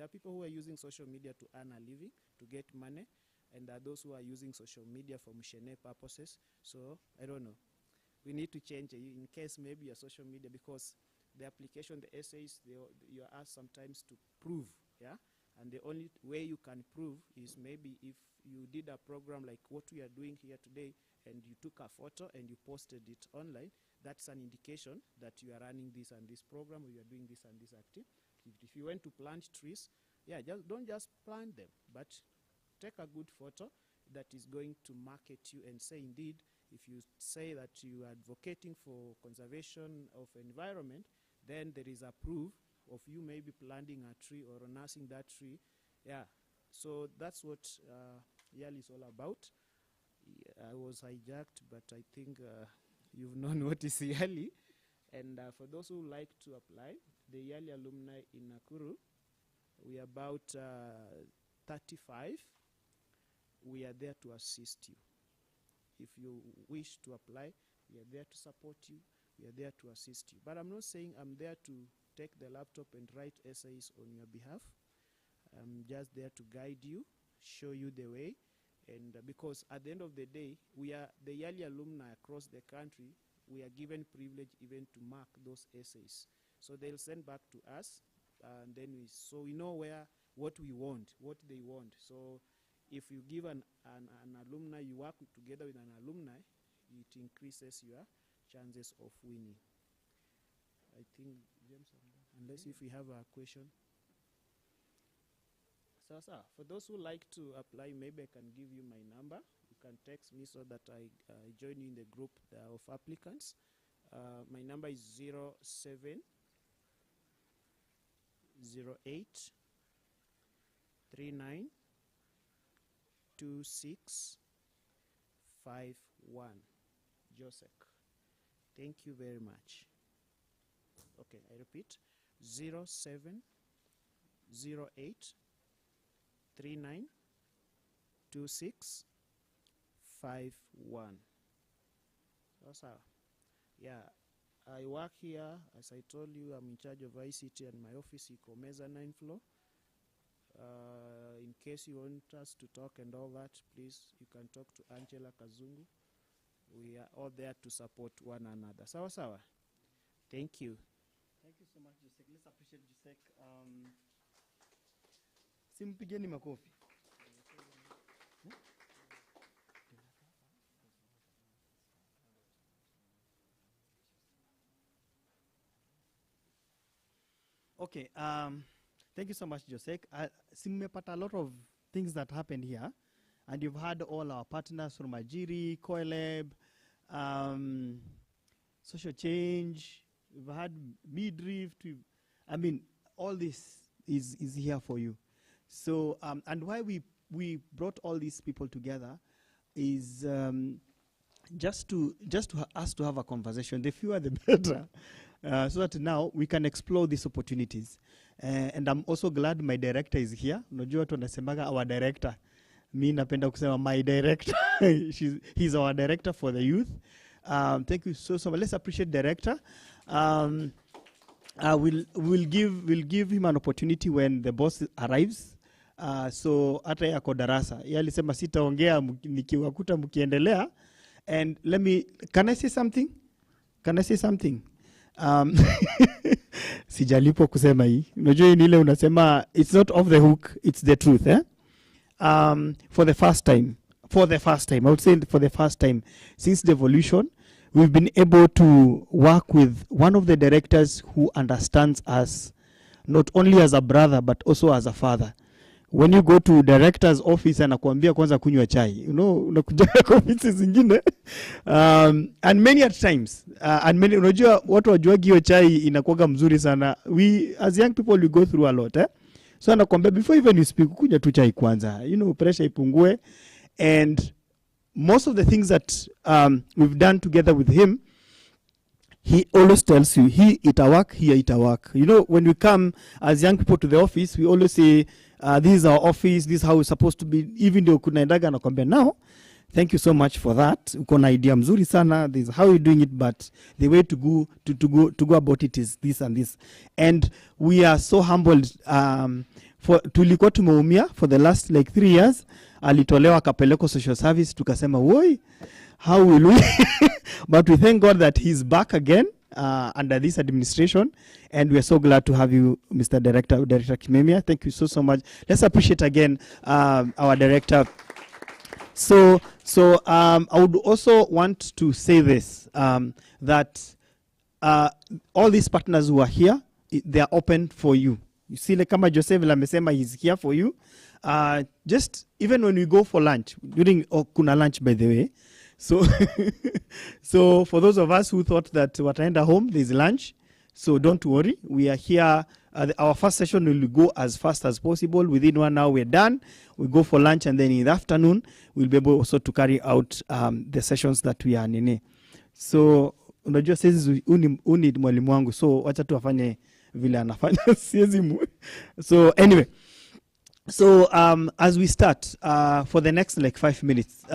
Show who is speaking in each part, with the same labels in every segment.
Speaker 1: There are people who are using social media to earn a living, to get money, and there are those who are using social media for missionary purposes. So I don't know. We need to change it in case maybe a social media, because the application, the essays, you are asked sometimes to prove, yeah? And the only way you can prove is maybe if you did a program like what we are doing here today, and you took a photo and you posted it online, that's an indication that you are running this and this program, or you are doing this and this activity. If you went to plant trees, yeah, don't just plant them, but take a good photo that is going to market you and say, indeed, if you say that you are advocating for conservation of environment, then there is a proof of you maybe planting a tree or nursing that tree. Yeah, so that's what YALI is all about. I was hijacked, but I think you've known what is YALI. And for those who like to apply, the YALI alumni in Nakuru, we are about 35. We are there to assist you. If you wish to apply, we are there to support you. We are there to assist you. But I'm not saying I'm there to take the laptop and write essays on your behalf. I'm just there to guide you, show you the way. And because at the end of the day, we are the YALI alumni across the country. We are given privilege even to mark those essays. So they'll send back to us, and then we know what we want, what they want. So if you give an alumni, you work together with an alumni, it increases your chances of winning. I think, James, unless if we have a question. So, for those who like to apply, maybe I can give you my number. You can text me so that I join you in the group of applicants. My number is 0708 39 2651. Josek. Thank you very much. Okay, I repeat, 0708 39 2651. Also, yeah, I work here. As I told you, I'm in charge of ICT, and my office is on mezzanine floor. In case you want us to talk and all that, please, you can talk to Angela Kazungu. We are all there to support one another. Sawa sawa. Thank you.
Speaker 2: Thank you so much, Josek. Let's appreciate Josek. Simpigeni makofi. Okay, thank you so much, Josek. Simepata a lot of things that happened here, and you've had all our partners from Ajiri, CoiLab, Social Change, we've had Midrift, I mean, all this is here for you. So, and why we brought all these people together is just to us to have a conversation. The fewer the better, so that now we can explore these opportunities. And I'm also glad my director is here. Unajua watu wanasemaga our director. Mi napenda kusema my director. He's our director for the youth. Thank you so much. Let's appreciate director. We'll give him an opportunity when the boss arrives. So hata yako darasa. Yeye alisema sitaongea nikiwakuta mkiendelea. And can I say something? Can I say something? Sijalipo kusema hii. Unajua hii ile unasema it's not off the hook, it's the truth, eh? For the first time, I would say for the first time since devolution, we've been able to work with one of the directors who understands us not only as a brother but also as a father. When you go to director's office anakuambia kwanza kunywa chai, you know, unakuja kwa ofisi zingine, and many at times, unajua watu wajuagi hiyo chai inakuwaga mzuri sana. We as young people we go through a lot, eh? So anakuambia before even you speak, kunywa tu chai kwanza, you know, pressure ipungue. And most of the things that we've done together with him, he always tells you, it'a work, here it'a work. You know, when we come as young people to the office, we always say, this is our office, this is how it's supposed to be. Even though kunaendaga nakwambia now, Thank you so much for that. Uko na idea mzuri sana. This is how you're doing it, but the way to go about it is this and this. And we are so humbled. For tulikuwa tumeumia for the last like 3 years. Alitolewa akapeleko social service, tukasema woi, how will we? But we thank God that he's back again under this administration, and we are so glad to have you, Mr. Director Kimemia. Thank you so much. Let's appreciate again our director. So I would also want to say this, that all these partners who are here, they are open for you. You see, like kama Joseph amesema, he's here for you. Just even when we go for lunch, during kuna lunch, by the way. So, so for those of us who thought that wataenda home, there's lunch. So don't worry, we are here. Our first session will go as fast as possible. Within 1 hour, we're done. We go for lunch, and then in the afternoon, we'll be able also to carry out the sessions that we are nene. So, unajua sisi uni mwalimu wangu, so wacha tu afanye vile anafanya. So anyway, so as we start for the next like 5 minutes,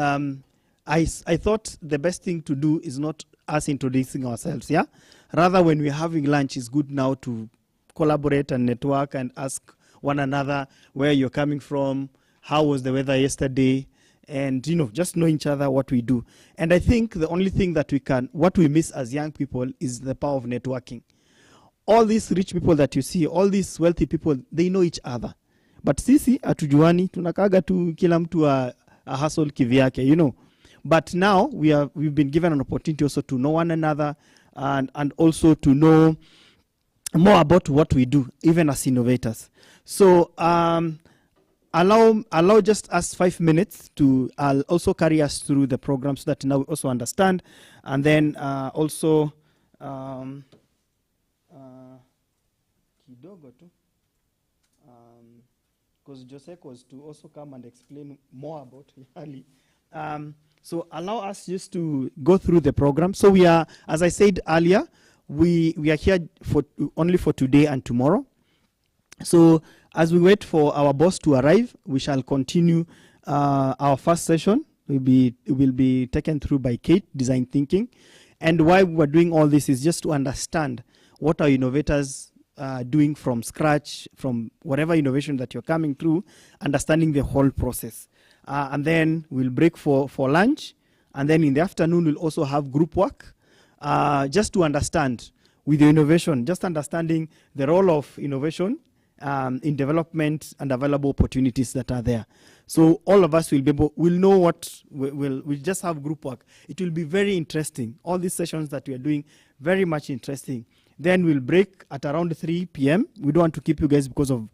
Speaker 2: I thought the best thing to do is not us introducing ourselves, yeah? Rather, when we're having lunch, it's good now to collaborate and network and ask one another where you're coming from, how was the weather yesterday, and, you know, just know each other, what we do. And I think the only thing that what we miss as young people is the power of networking. All these rich people that you see, all these wealthy people, they know each other. But sisi, atujuani, tunakaga tu kila mtu a hustle kivyake, you know. But now we've been given an opportunity also to know one another, and also to know more about what we do, even as innovators. So allow just us 5 minutes to also carry us through the program, so that now we also understand, and then also kidogo tu, because Joseph was to also come and explain more about Yali. So allow us just to go through the program. So we are, as I said earlier, we are here only for today and tomorrow. So as we wait for our boss to arrive, we shall continue our first session. It will be taken through by Kate, Design Thinking. And why we're doing all this is just to understand what our innovators doing from scratch, from whatever innovation that you're coming through, understanding the whole process. And then we'll break for lunch. And then in the afternoon, we'll also have group work, just to understand with the innovation, just understanding the role of innovation in development and available opportunities that are there. So all of us will know what, we'll just have group work. It will be very interesting. All these sessions that we are doing, very much interesting. Then we'll break at around 3 p.m. We don't want to keep you guys because of,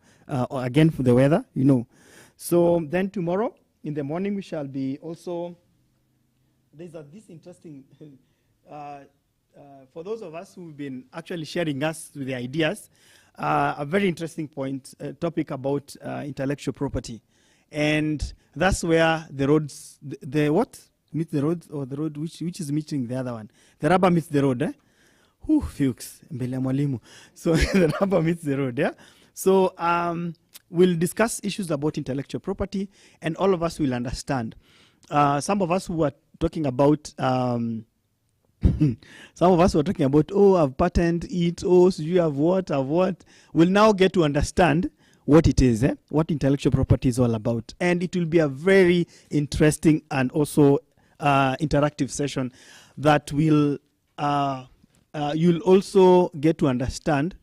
Speaker 2: again, for the weather, you know. So then tomorrow, in the morning, we shall be also, there's this interesting, for those of us who've been actually sharing us with the ideas, a very interesting topic about intellectual property. And that's where the roads, the what? Meet the roads, or the road which is meeting the other one. The rubber meets the road, eh? Whew, Fuchs, mbele mwalimu. So the rubber meets the road, yeah? So we'll discuss issues about intellectual property, and all of us will understand. Some of us who are talking about, oh, I've patented it, oh, so you have what, will now get to understand what it is, what intellectual property is all about. And it will be a very interesting and also interactive session that will, you'll also get to understand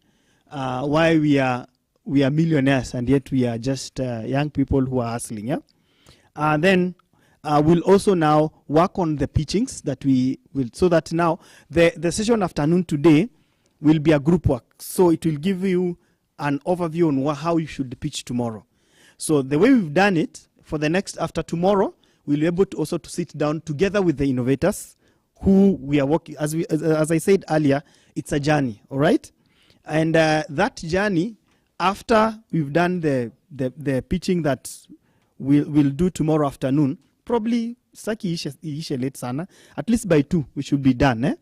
Speaker 2: why we are millionaires and yet we are just young people who are hustling. Yeah? And then we'll also now work on the pitchings that we will, so that now the session afternoon today will be a group work. So it will give you an overview on how you should pitch tomorrow. So the way we've done it, for the next, after tomorrow, we'll be able to also to sit down together with the innovators who we are working, as I said earlier, it's a journey, all right? And that journey, after we've done the pitching that we'll do tomorrow afternoon, probably saki ishe late sana, at least by 2 we should be done, eh?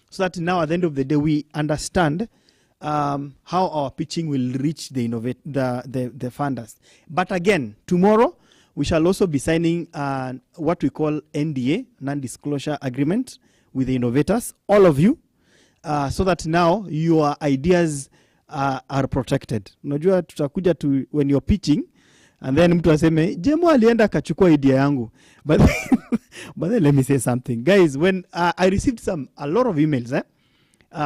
Speaker 2: So that now at the end of the day we understand how our pitching will reach the funders. But again, tomorrow we shall also be signing what we call NDA, non-disclosure agreement, with the innovators, all of you, so that now your ideas are protected. Unajua tutakuja to when you're pitching and then mtu aseme Jemo alienda akachukua idea yangu, but then let me say something, guys. When I received a lot of emails,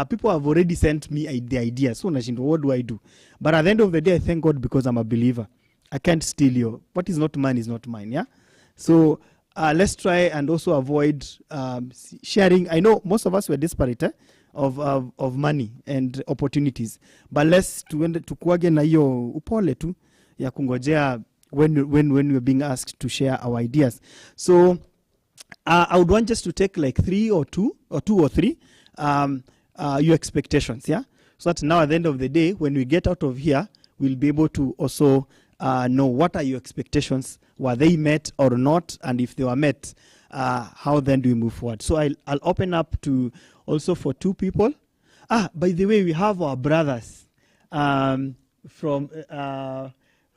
Speaker 2: people have already sent me the ideas. So nashindwa, what do I do? But at the end of the day, I thank God because I'm a believer. I can't steal you. What is not mine is not mine. Yeah. So let's try and also avoid sharing. I know most of us were desperate of money and opportunities, but let's tukuage na hiyo upole tu ya kungojea when we're being asked to share our ideas. So I would want just to take like 3 or 2 or 3 your expectations, yeah, so that now at the end of the day, when we get out of here, we'll be able to also know what are your expectations, were they met or not, and if they were met, how then do we move forward? So I'll open up to also for 2 people. By the way, we have our brothers from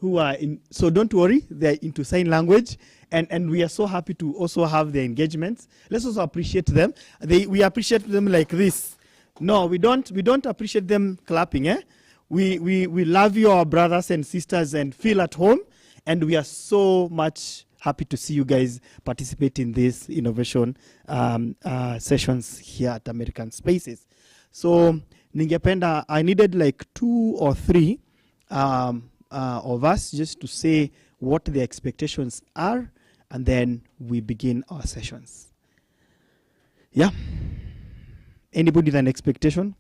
Speaker 2: who are in, so don't worry, they're into sign language, and we are so happy to also have their engagements. Let's also appreciate them. We appreciate them like this. No, we don't appreciate them clapping, eh? We love you, our brothers and sisters, and feel at home, and we are so much happy to see you guys participate in these innovation sessions here at American Spaces. So ningependa, I needed like 2 or 3 of us just to say what the expectations are, and then we begin our sessions. Yeah. Anybody with an expectation?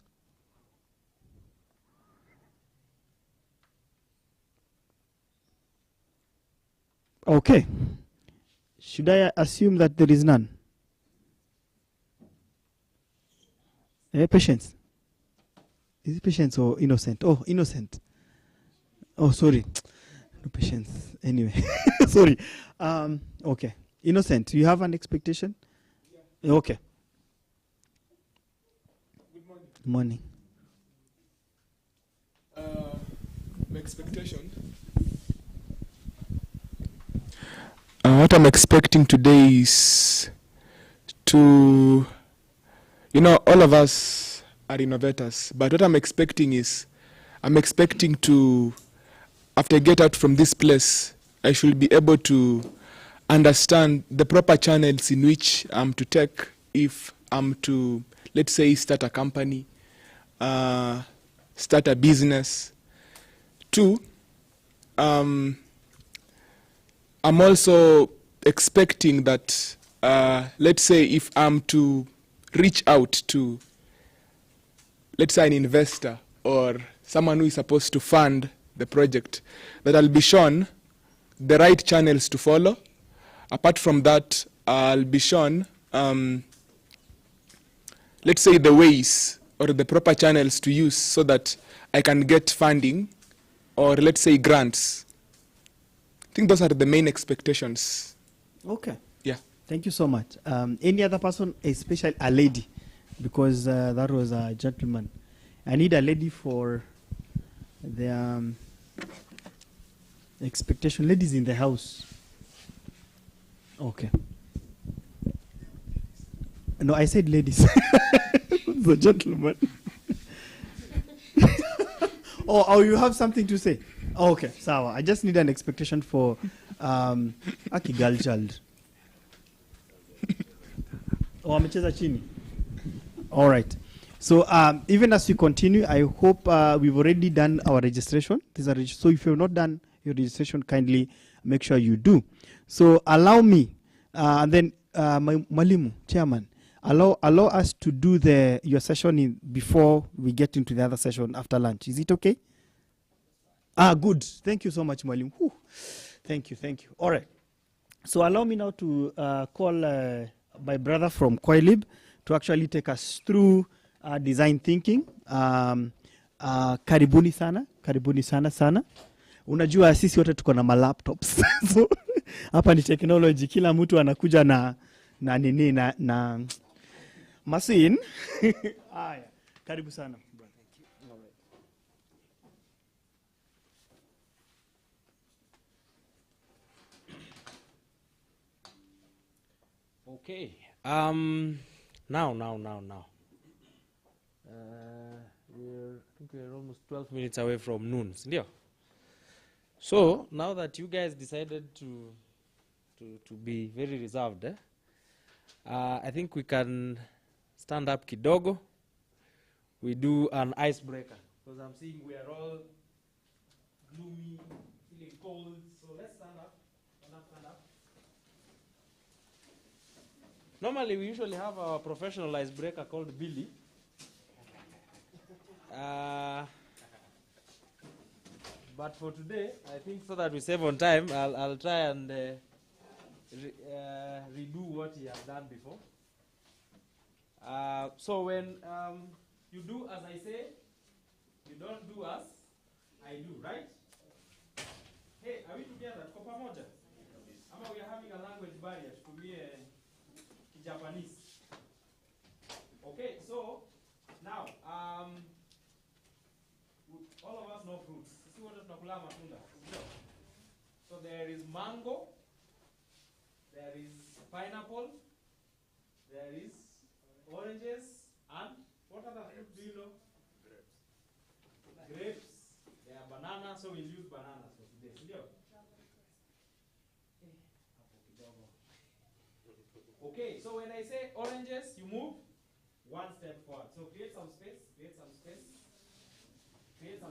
Speaker 2: Okay. Should I assume that there is none? Patience. Is it patience or innocent? Oh, innocent. Oh, sorry. No patience. Anyway, sorry. Okay. Innocent, you have an expectation? Yeah. Okay.
Speaker 3: Good morning.
Speaker 2: Morning.
Speaker 3: My expectation. What I'm expecting today is to, all of us are innovators, but what I'm expecting is, I'm expecting to, after I get out from this place, I should be able to understand the proper channels in which I'm to take if I'm to, let's say, start a company, start a business. 2, I'm also expecting that, let's say, if I'm to reach out to, let's say, an investor or someone who is supposed to fund the project, that I'll be shown the right channels to follow. Apart from that, I'll be shown, let's say, the ways or the proper channels to use so that I can get funding or, let's say, grants. I think those are the main expectations.
Speaker 2: Okay.
Speaker 3: Yeah.
Speaker 2: Thank you so much. Any other person, especially a lady, because that was a gentleman. I need a lady for the expectation. Ladies in the house. Okay. No, I said ladies. The gentleman. Oh, you have something to say? Oh, okay, sawa. I just need an expectation for a girl child. Oh, amecheza chini. All right. So even as we continue, I hope we've already done our registration. So if you've not done your registration, kindly make sure you do. So allow me, and then my Mwalimu, chairman, allow us to do your session before we get into the other session after lunch. Is it okay? Good. Thank you so much, Mwalimu. Whew. Thank you. All right. So allow me now to call my brother from Koilib to actually take us through design thinking. Karibuni sana. Unajua sisi wote tuko na malaptops. So hapa ni technology, kila mtu anakuja na machine. Haya. Karibu sana.
Speaker 4: Okay. Now. I think we're almost 12 minutes away from noon. Sindio? So now that you guys decided to be very reserved, I think we can stand up kidogo. We do an icebreaker because I'm seeing we are all gloomy, feeling cold. So let's stand up. Stand up. Normally, we usually have our professional icebreaker called Billy. But for today, I think so that we save on time, I'll try and redo what he has done before. So when you do as I say, you don't do as I do, right? Hey, are we together? Tuko pamoja? Ama we are having a language barrier, tutumie Japanese. Okay, so now all of us know fruits. Sisi wote tunakula matunda. So there is mango, there is pineapple, there is oranges, and what other fruit do you know? Grapes. There are bananas, so we'll use bananas for today. Okay, so when I say oranges, you move one step forward. So create some space, create some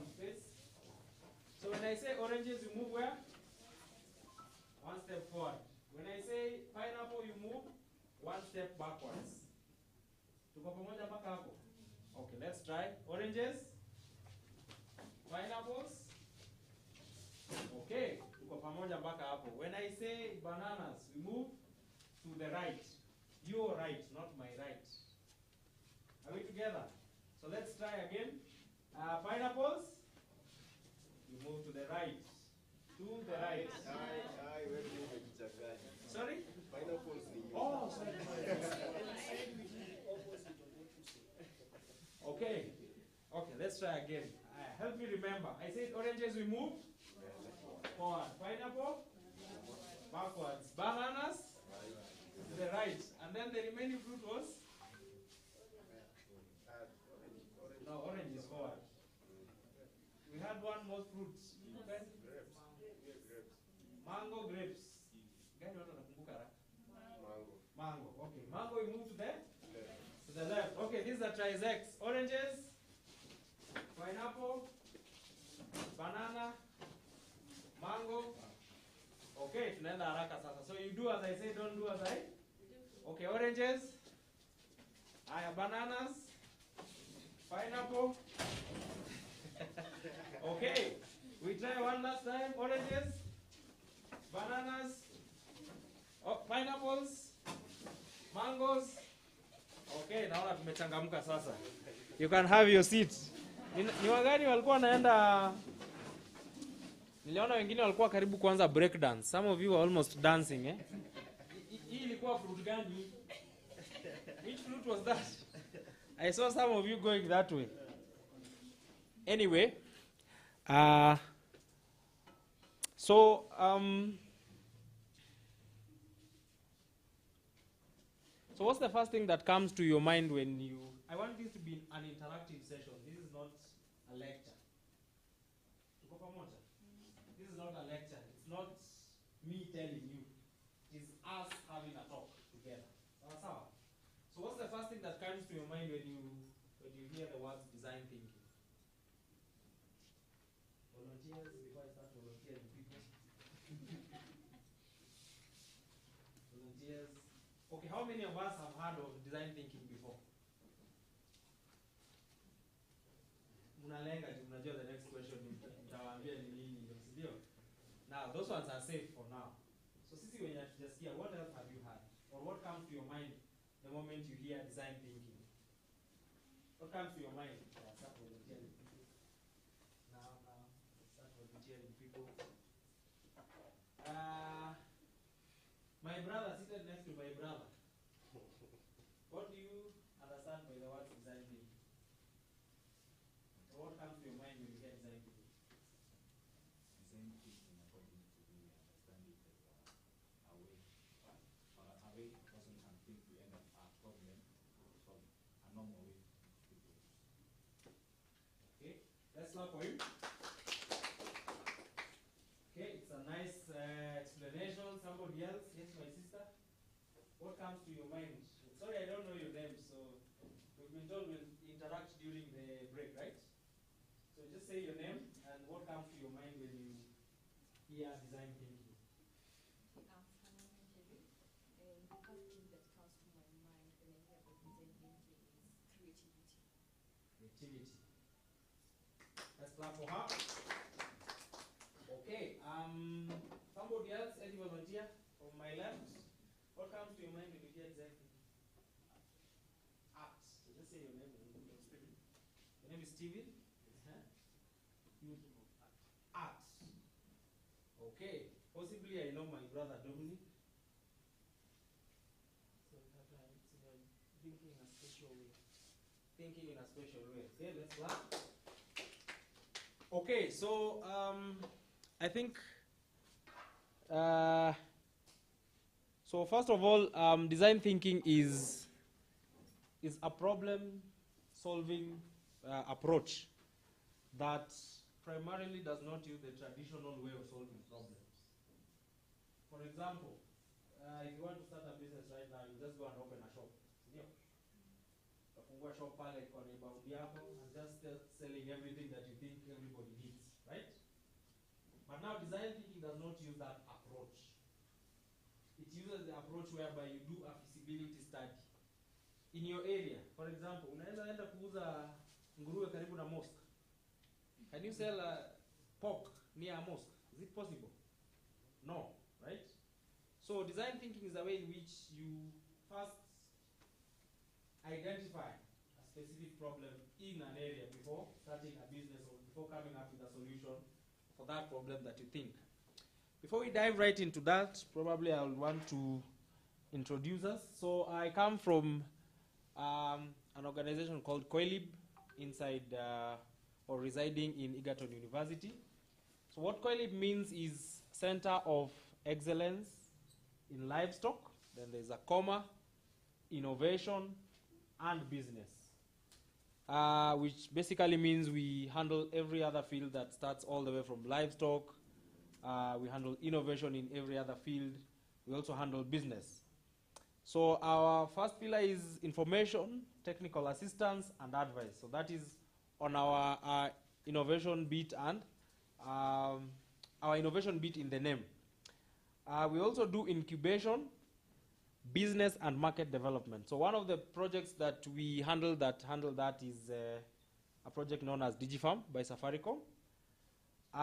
Speaker 4: space. So when I say oranges, you move where? One step forward. When I say pineapple, you move one step backwards. Tuko pamoja mpaka hapo? Okay, let's try. Oranges, pineapples. Okay, tuko pamoja mpaka hapo. When I say bananas, we move to the right. Your right, not my right. Are we together? So let's try again. Pineapples, you move to the right. To the right. Sorry?
Speaker 5: Pineapples.
Speaker 4: Oh, sorry. Okay. Okay, let's try again. Help me remember. I said oranges we move forward. Pineapple, backwards. Bananas, to the right. And then the remaining fruit was? No, orange is forward. We had one more fruit. Okay? Mango, grapes. Mango. Okay. Mango, we move to the left. Okay, these are trisecs. Oranges, pineapple, banana, mango. Okay, tunaenda haraka sasa. So you do as I say, don't do as I. Okay, oranges. Bananas, pineapple. Okay, we try one last time. Oranges, bananas, pineapples, mangoes. Okay, naona tumechangamka sasa. You can have your seat. Ni wagani walikuwa wanaenda? Niliona wengine walikuwa karibu kuanza break dance. Some of you are almost dancing, eh? Hii ilikuwa fruit gani? Which fruit was that? I saw some of you going that way. Anyway, so what's the first thing that comes to your mind when you? I want this to be an interactive session. This is not a lecture. This is not a lecture. It's not me telling you. It is us having a talk together. So what's the first thing that comes to your mind when you hear the words design thinking? Volunteers, before I start volunteering people. Volunteers. Okay, how many of us have heard of design thinking before? Munalenga, mnajua the next question nitawaambia ni nini ndio. Now, those ones are safe for now. So sisi wenye hatujasikia, what else have you heard? Or what comes to your mind the moment you hear design thinking? What comes to your mind? Start volunteering people. Now, start volunteering people. My brother seated next to my brother. What do you understand by the word design thinking? Or what comes to your mind when you hear design thinking?
Speaker 5: Design thinking, according to me, I understand it as a way person can
Speaker 4: Let's clap for him. Okay, it's a nice explanation. Somebody else? Yes, my sister. What comes to your mind? Sorry, I don't know your name, so we've been told we'll interact during the break, right? So just say your name and what comes to your mind when you hear design thinking.
Speaker 6: The first thing that comes to my mind when I hear about design thinking is creativity.
Speaker 4: Creativity. Let's clap for her. Okay, somebody else, any volunteer from my left? What comes to your mind when you hear design thinking? Art. So just say your name. Your name is Steven? Uh-huh. Art. Okay. Possibly I know my brother Dominic. So thinking in a special way. Thinking in a special way. Okay, let's clap. Okay, so I think so first of all, design thinking is a problem solving approach that primarily does not use the traditional way of solving problems. For example, if you want to start a business right now, you just go and open a shop. Kafungua shop pale kwa neighborhood yako and just start selling everything that you think everybody needs, right? But now design thinking does not use that approach. It uses the approach whereby you do a feasibility study in your area. For example, unaweza enda kuuza nguruwe karibu na mosque. Can you sell pork near a mosque? Is it possible? No, right? So design thinking is a way in which you first identify a specific problem in an area before starting a business or before coming up with a solution for that problem that you think. Before we dive right into that, probably I'll want to introduce us. So I come from an organization called COILIB inside or residing in Egerton University. So what COILIB means is Center of Excellence in Livestock. Then there's a comma, innovation, and business. Which basically means we handle every other field that starts all the way from livestock. We handle innovation in every other field. We also handle business. So our first pillar is information, technical assistance, and advice. So that is on our innovation beat and our innovation beat in the name. We also do incubation, business, and market development. So one of the projects that we handle that is a project known as DigiFarm by Safaricom. The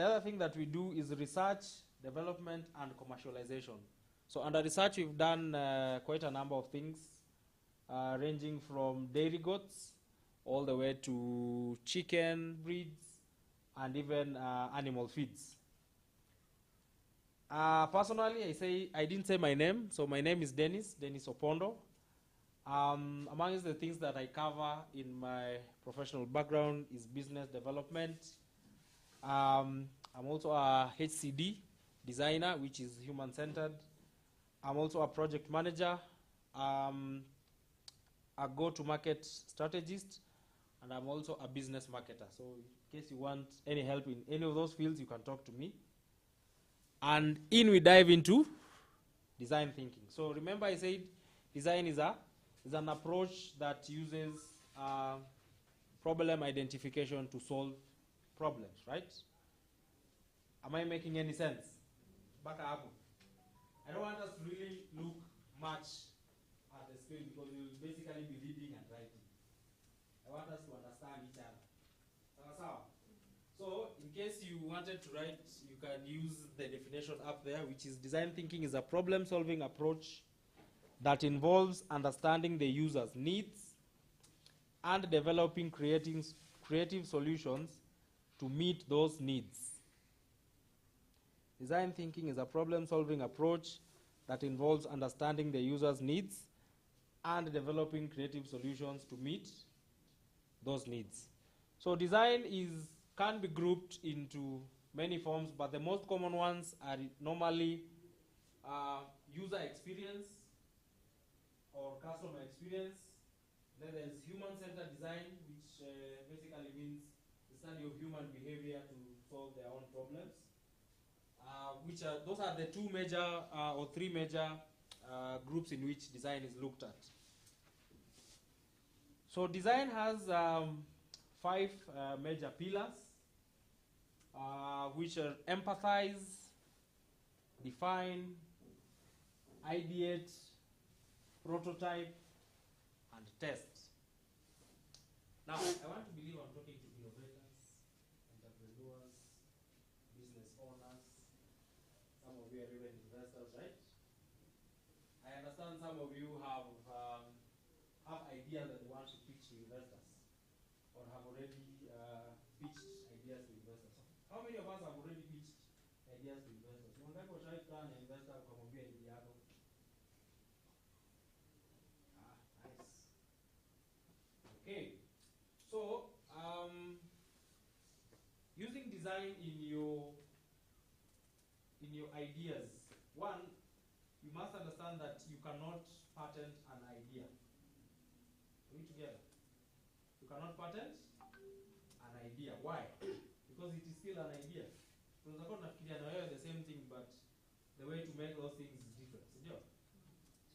Speaker 4: other thing that we do is research, development, and commercialization. So under research, we've done quite a number of things, ranging from dairy goats all the way to chicken breeds and even animal feeds. Personally, I didn't say my name, so my name is Dennis Opondo. Amongst the things that I cover in my professional background is business development. I'm also a HCD designer, which is human-centered. I'm also a project manager, a go-to-market strategist, and I'm also a business marketer. So in case you want any help in any of those fields, you can talk to me. And we dive into design thinking. So remember I said design is an approach that uses problem identification to solve problems, right? Am I making any sense? Back up. I don't want us to really look much at the screen because we will basically be reading and writing. I want us to understand each other. So, in case you wanted to write, you can use the definition up there, which is design thinking is a problem-solving approach that involves understanding the user's needs and developing creative solutions to meet those needs. Design thinking is a problem-solving approach that involves understanding the user's needs and developing creative solutions to meet those needs. So design can be grouped into many forms, but the most common ones are normally user experience or customer experience. Then there's human-centered design, which basically means the study of human behavior to solve their own problems. Those are the two major or three major groups in which design is looked at. So design has 5 major pillars, which are empathize, define, ideate, prototype, and test. Now, I want to believe I'm talking to innovators, entrepreneurs, business owners. Some of you are even investors, right? I understand some of you have ideas that they want to pitch to investors, or have already pitched ideas to investors. How many of us have already pitched ideas to investors? Wangapi washawahi kutana na investor ukamwambia idea yako? Nice. Okay. So, using design in your ideas, one, you must understand that you cannot patent an idea. Are we together? You cannot patent an idea. Why? Because it is still an idea. So the same thing, but the way to make those things is different. So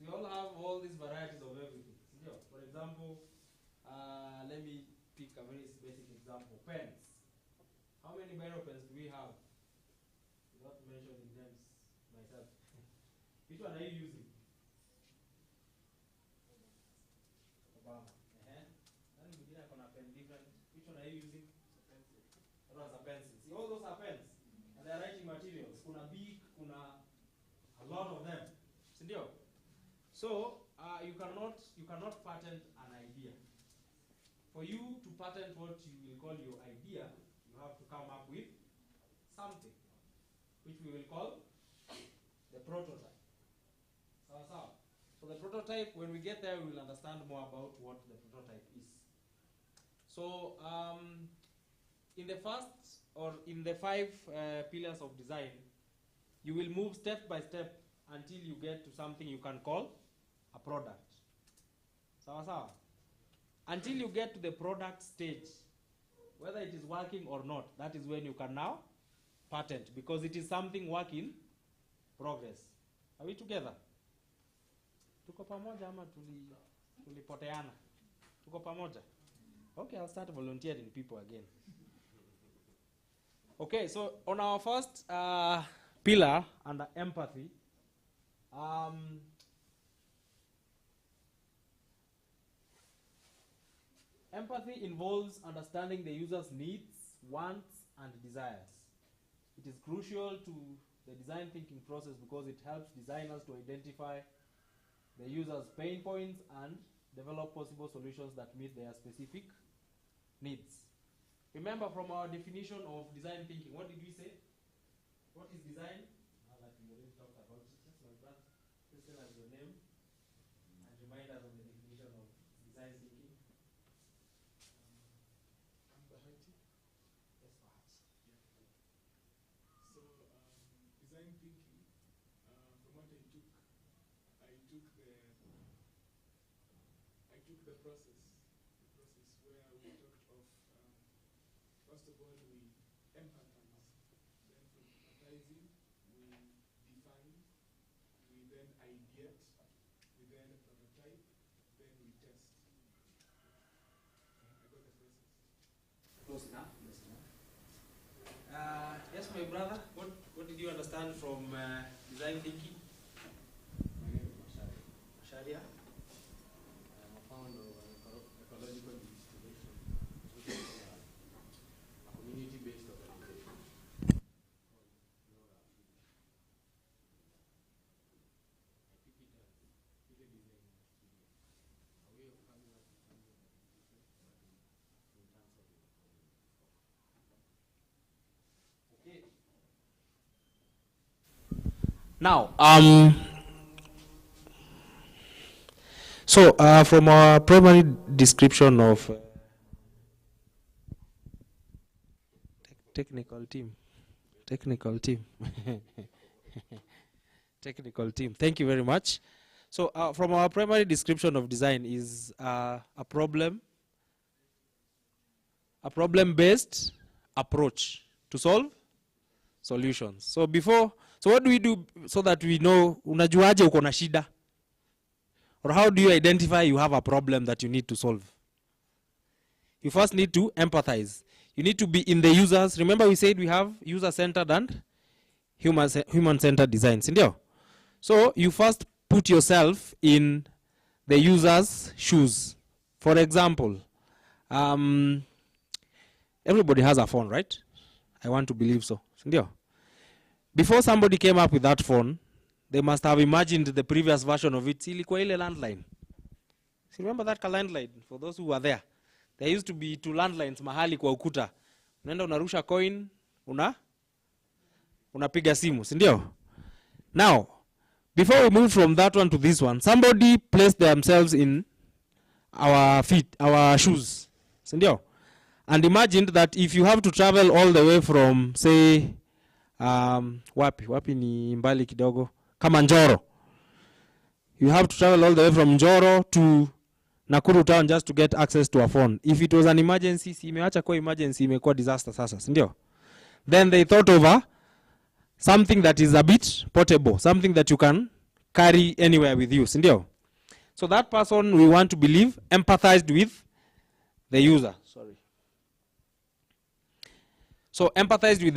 Speaker 4: we all have all these varieties of everything. For example, let me pick a very basic example. Pens. How many biro pens do we have? Without mentioning names myself. Which one are you using? Obama. Which one are you using? That was a pencil. See, all those are pens. And they're writing materials. Kuna big, kuna a lot of them. So, you cannot patent an idea. For you to patent what you will call your idea, you have to come up with something, which we will call the prototype. So the prototype, when we get there, we will understand more about what the prototype is. So in the first, or in the 5 pillars of design, you will move step by step until you get to something you can call a product. Until you get to the product stage, whether it is working or not, that is when you can now patent, because it is something work in progress. Are we together? Tuko pamoja ama tulipoteana? Tuko pamoja? Okay, I'll start volunteering people again. Okay, so on our first pillar, under empathy, empathy involves understanding the user's needs, wants, and desires. It is crucial to the design thinking process because it helps designers to identify the user's pain points and develop possible solutions that meet their specific needs. Remember, from our definition of design thinking, what did we say? What is design? Now that we already talked about it, just like that, just tell us your name and remind us of the definition of design thinking.
Speaker 3: I'm Bahati.
Speaker 4: Yes, perhaps.
Speaker 3: So, design thinking, from what I took the process where we talked of, first of all, we empathize. Then from empathizing, we define, we then ideate, we then prototype, then we test. I got the process.
Speaker 4: Close enough. Yes, my brother, what did you understand from design thinking?
Speaker 5: My name is Masharia.
Speaker 4: Sharia?
Speaker 5: I'm a founder of an ecological installation, which is a community-based organization called Nora. I pick it as really design experience, a way of coming up with something that is different, but in terms of your
Speaker 4: Okay. Now, so from our primary description of technical team, thank you very much. So from our primary description of design is a problem-based approach to solve solutions. So what do we do so that we know unajuaje uko na shida? Or how do you identify you have a problem that you need to solve? You first need to empathize. You need to be in the users. Remember we said we have user-centered and human-centered designs. So you first put yourself in the user's shoes. For example, everybody has a phone, right? I want to believe so. Before somebody came up with that phone, they must have imagined the previous version of it. Ilikuwa ile landline. Remember that landline? For those who were there, there used to be 2 landlines mahali kwa ukuta. Unaenda unarusha coin, unapiga simu, si ndio? Now, before we move from that one to this one, somebody placed themselves in our shoes, si ndio? And imagined that if you have to travel all the way from, say, wapi ni mbali kidogo, kama Njoro. You have to travel all the way from Njoro to Nakuru town just to get access to a phone. If it was an emergency, imeacha kwa emergency, imekuwa disaster sasa, si ndio? Then they thought over something that is a bit portable, something that you can carry anywhere with you, si ndio? So that person, we want to believe, empathized with the user. Sorry. So empathized with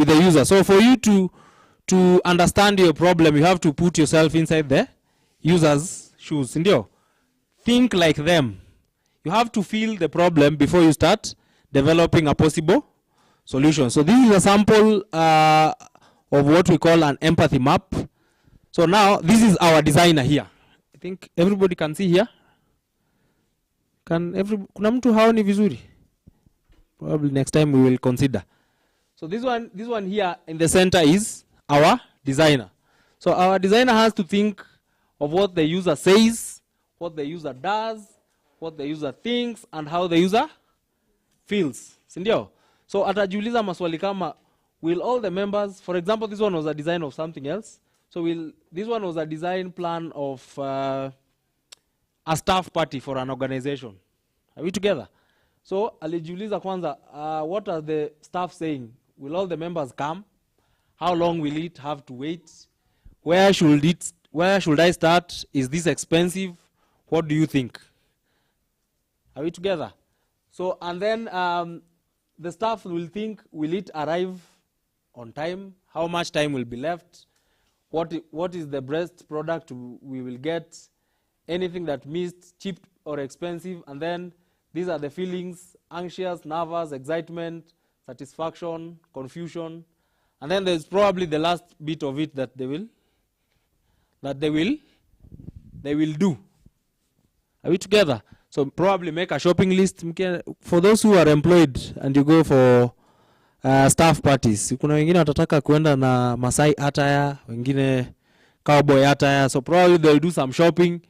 Speaker 4: the user. So for you to understand your problem, you have to put yourself inside the user's shoes, si ndio? Think like them. You have to feel the problem before you start developing a possible solution. So this is a sample of what we call an empathy map. So now this is our designer here. I think everybody can see here. Kuna mtu haoni vizuri? Probably next time we will consider. So this one here in the center is our designer. So our designer has to think of what the user says, what the user does, what the user thinks, and how the user feels. Sindio? So atajiuliza maswali kama, will all the members, for example, this one was a design of something else. So this one was a design plan of a staff party for an organization. Are we together? So alijiuliza kwanza, what are the staff saying? Will all the members come? How long will it have to wait? Where should I start? Is this expensive? What do you think? Are we together? So, and then the staff will think, will it arrive on time? How much time will be left? What is the best product we will get? Anything that missed, cheap or expensive? And then these are the feelings: anxious, nervous, excitement, satisfaction, confusion. And then there's probably the last bit of it that they will do. Are we together? So probably make a shopping list. For those who are employed and you go for staff parties, kuna wengine watataka kuenda na Masai attire, wengine cowboy attire. So probably they'll do some shopping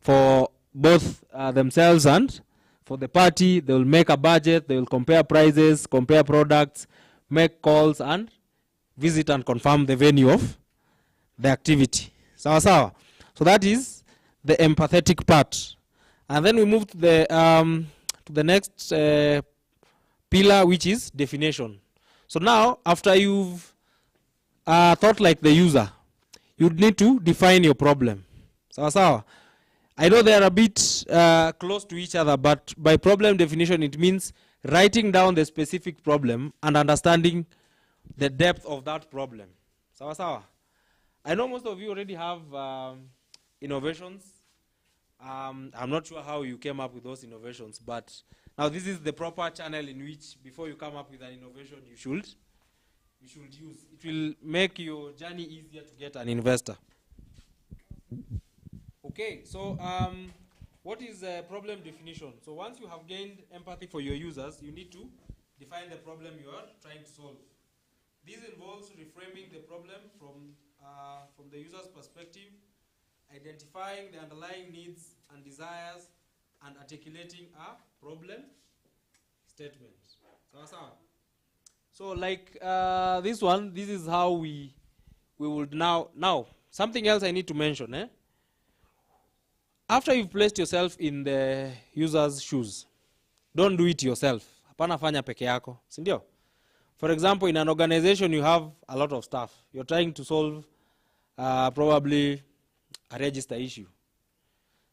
Speaker 4: for both themselves and for the party. They'll make a budget. They'll compare prices, compare products, make calls, and visit and confirm the venue of the activity. Sawa sawa. So that is the empathetic part. And then we move to the next pillar, which is definition. So now, after you've thought like the user, you need to define your problem. Sawa sawa. I know they are a bit close to each other, but by problem definition, it means writing down the specific problem and understanding the depth of that problem. Sawa sawa. I know most of you already have innovations. I'm not sure how you came up with those innovations, but now this is the proper channel in which, before you come up with an innovation, you should use. It will make your journey easier to get an investor. Okay, so what is problem definition? So once you have gained empathy for your users, you need to define the problem you are trying to solve. This involves reframing the problem from the user's perspective, identifying the underlying needs and desires, and articulating a problem statement. So like this one, this is how we would now something else I need to mention. After you've placed yourself in the user's shoes, don't do it yourself. Hapana fanya peke yako, si ndio? For example, in an organization, you have a lot of staff. You're trying to solve probably a register issue.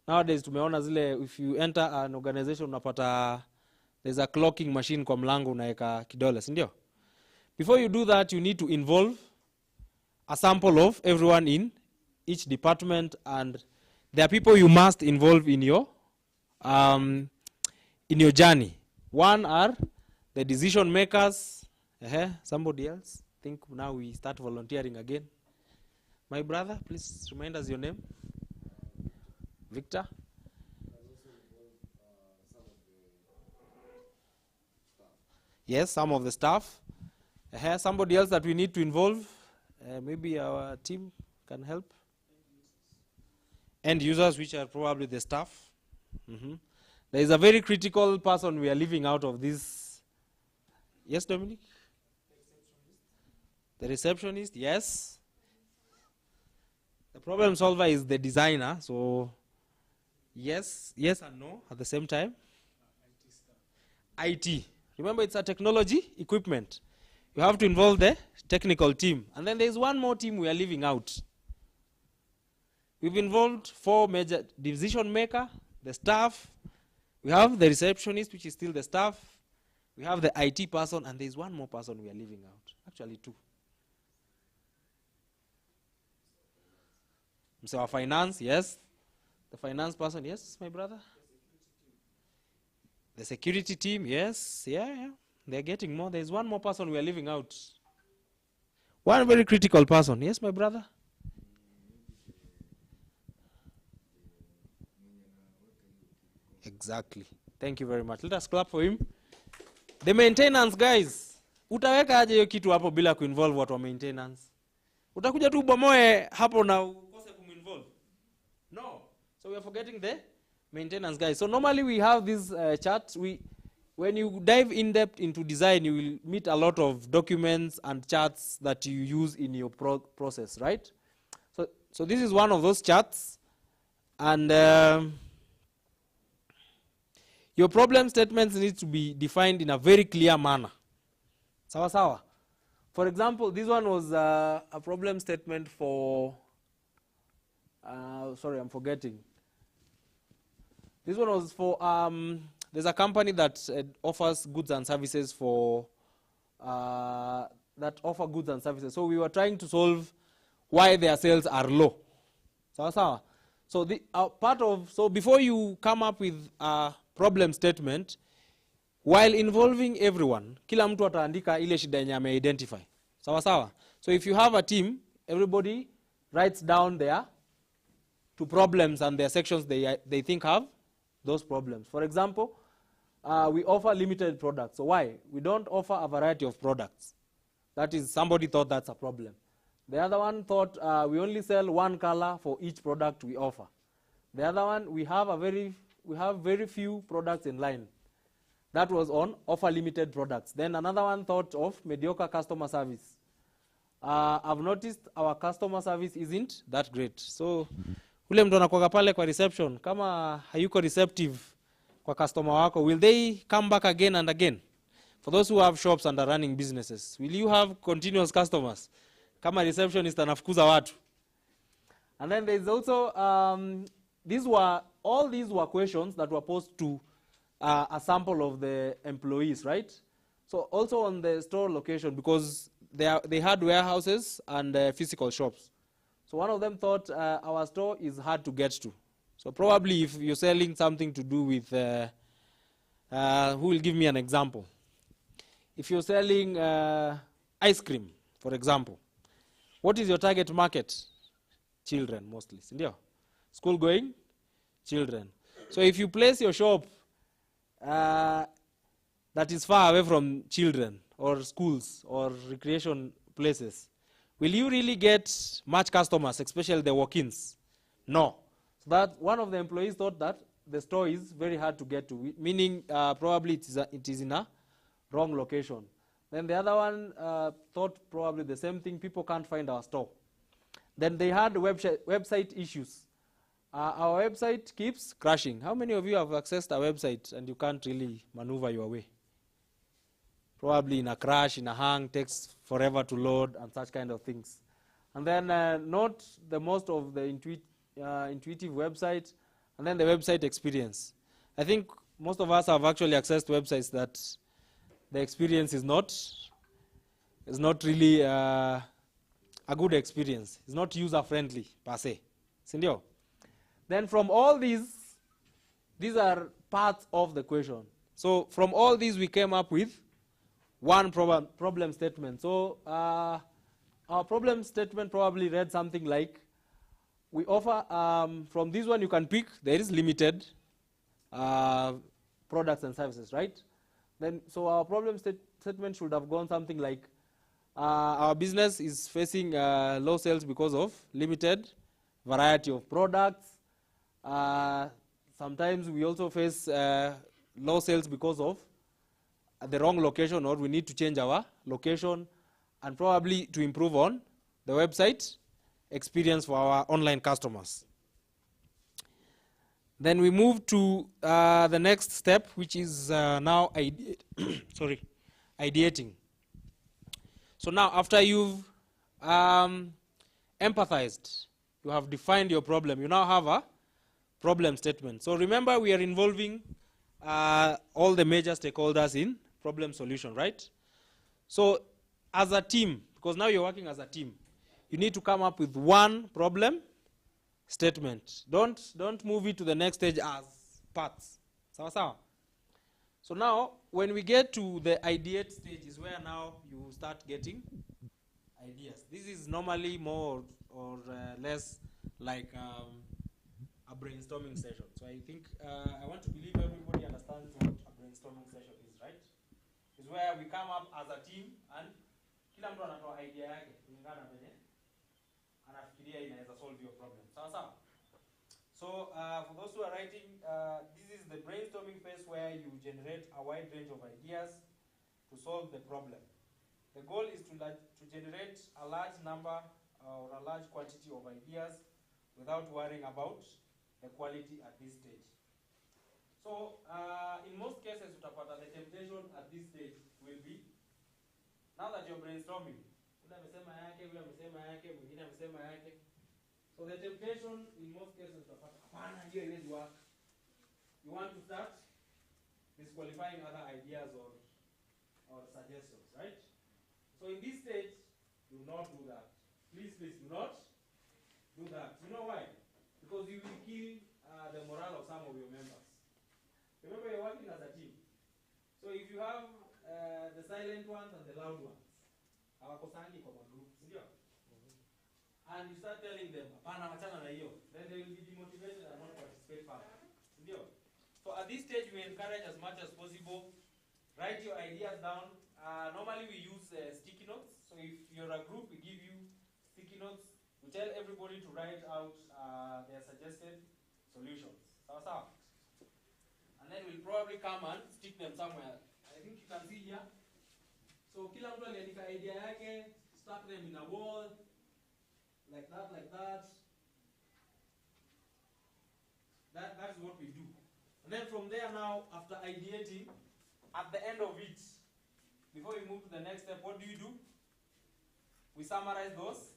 Speaker 4: Nowadays, tumeona zile, if you enter an organization, unapata there's a clocking machine kwa mlango unaeka kidole, si ndio? Before you do that, you need to involve a sample of everyone in each department, and there are people you must involve in your journey. One are the decision makers. Somebody else. Think now we start volunteering again. My brother, please remind us your name. Victor. Yes, some of the staff. Somebody else that we need to involve. Maybe our team can help. End users, which are probably the staff. There is a very critical person we are leaving out of this. Yes, Dominic? The receptionist, yes. The problem solver is the designer, so yes and no at the same time. IT. Remember, it's a technology equipment. You have to involve the technical team. And then there's one more team we are leaving out. We've involved 4 major: decision maker, the staff, we have the receptionist, which is still the staff, we have the IT person, and there's one more person we are leaving out. Actually 2. So our finance, yes. The finance person, yes, my brother. The security team, yes, yeah. They're getting more. There's one more person we are leaving out. One very critical person. Yes, my brother? Exactly. Thank you very much. Let us clap for him. The maintenance guys. Utaweka aje hiyo kitu hapo bila kuinvolve watu wa maintenance? Utakuja tu bomoe hapo na ukose kuminvolve? No. So we are forgetting the maintenance guys. So normally we have this chart. When you dive in depth into design, you will meet a lot of documents and charts that you use in your process, right? So this is one of those charts, and your problem statements need to be defined in a very clear manner. Sawa sawa. For example, this one was a problem statement for. Sorry, I'm forgetting. This one was for. There's a company that offers goods and services for that offer goods and services. So we were trying to solve why their sales are low. Sawa sawa. So the so before you come up with a problem statement, while involving everyone, kila mtu ataandika ile shida yenye ame-identify. Sawa sawa. So if you have a team, everybody writes down their 2 problems and their sections they think have those problems. For example, we offer limited products. So why? We don't offer a variety of products. That is, somebody thought that's a problem. The other one thought we only sell 1 color for each product we offer. The other one, we have very few products in line. That was on offer limited products. Then another one thought of mediocre customer service. I've noticed our customer service isn't that great. So ule mtu anakuwa pale kwa reception, kama hayuko receptive kwa customer wako, will they come back again and again? For those who have shops and are running businesses, will you have continuous customers? Kama receptionist anafukuza watu. And then there's also, all these were questions that were posed to a sample of the employees, right? So also on the store location, because they had warehouses and physical shops. So one of them thought our store is hard to get to. So probably if you're selling something to do with, who will give me an example? If you're selling ice cream, for example, what is your target market? Children mostly, sindio? School going? Children. So if you place your shop that is far away from children or schools or recreation places, will you really get much customers, especially the walk-ins? No. So that one of the employees thought that the store is very hard to get to, meaning probably it is in a wrong location. Then the other one thought probably the same thing, people can't find our store. Then they had website issues. Our website keeps crashing. How many of you have accessed our website and you can't really maneuver your way? probably in a crash, in a hang, takes forever to load, and such kind of things. And then not the most of the intuitive website, and then the website experience. I think most of us have actually accessed websites that the experience is not really a good experience. It's not user friendly per se. Sindio? Then from all these are parts of the question. So from all these we came up with one problem statement. So our problem statement probably read something like, we offer, from this one you can pick, there is limited products and services, right? Then, so our problem statement should have gone something like, our business is facing low sales because of limited variety of products. Sometimes we also face low sales because of the wrong location, or we need to change our location, and probably to improve on the website experience for our online customers. Then we move to the next step, which is now ideating. So now, after you've empathized, you have defined your problem, you now have a problem statement. So remember, we are involving all the major stakeholders in problem solution, right? So as a team, because now you're working as a team, you need to come up with one problem statement. Don't move it to the next stage as parts. Sawa sawa? So now, when we get to the ideate stage is where now you start getting ideas. This is normally more or less like a brainstorming session. So I think, I want to believe everybody understands what a brainstorming session is, right? It's where we come up as a team and kila mtu anatoa idea yake kulingana venye anafikiria inaweza solve your problem. Sawa sawa? So for those who are writing, this is the brainstorming phase where you generate a wide range of ideas to solve the problem. The goal is to generate a large number or a large quantity of ideas without worrying about the quality at this stage. So in most cases, utapata the temptation at this stage will be, now that you're brainstorming, ule amesema yake, ule amesema yake, mwingine amesema yake. So the temptation in most cases utapata, hapana, hiyo haiwezi work. You want to start disqualifying other ideas or suggestions, right? So in this stage, do not do that. Please do not do that. You know why? Because you will kill the morale of some of your members. Remember, you're working as a team. So if you have the silent ones and the loud ones, hawakosangi kwa groups, ndio? And you start telling them, hapana, achana na hiyo, then they will be demotivated and not participate further. Ndio? So at this stage, we encourage as much as possible, write your ideas down. Normally we use sticky notes. So if you're a group, we give you sticky notes. We tell everybody to write out their suggested solutions. Sawa? And then we'll probably come and stick them somewhere. I think you can see here. So kila mtu aliandika idea yake, stuck them in a wall, like that. That's what we do. And then from there now, after ideating, at the end of it, before we move to the next step, what do? We summarize those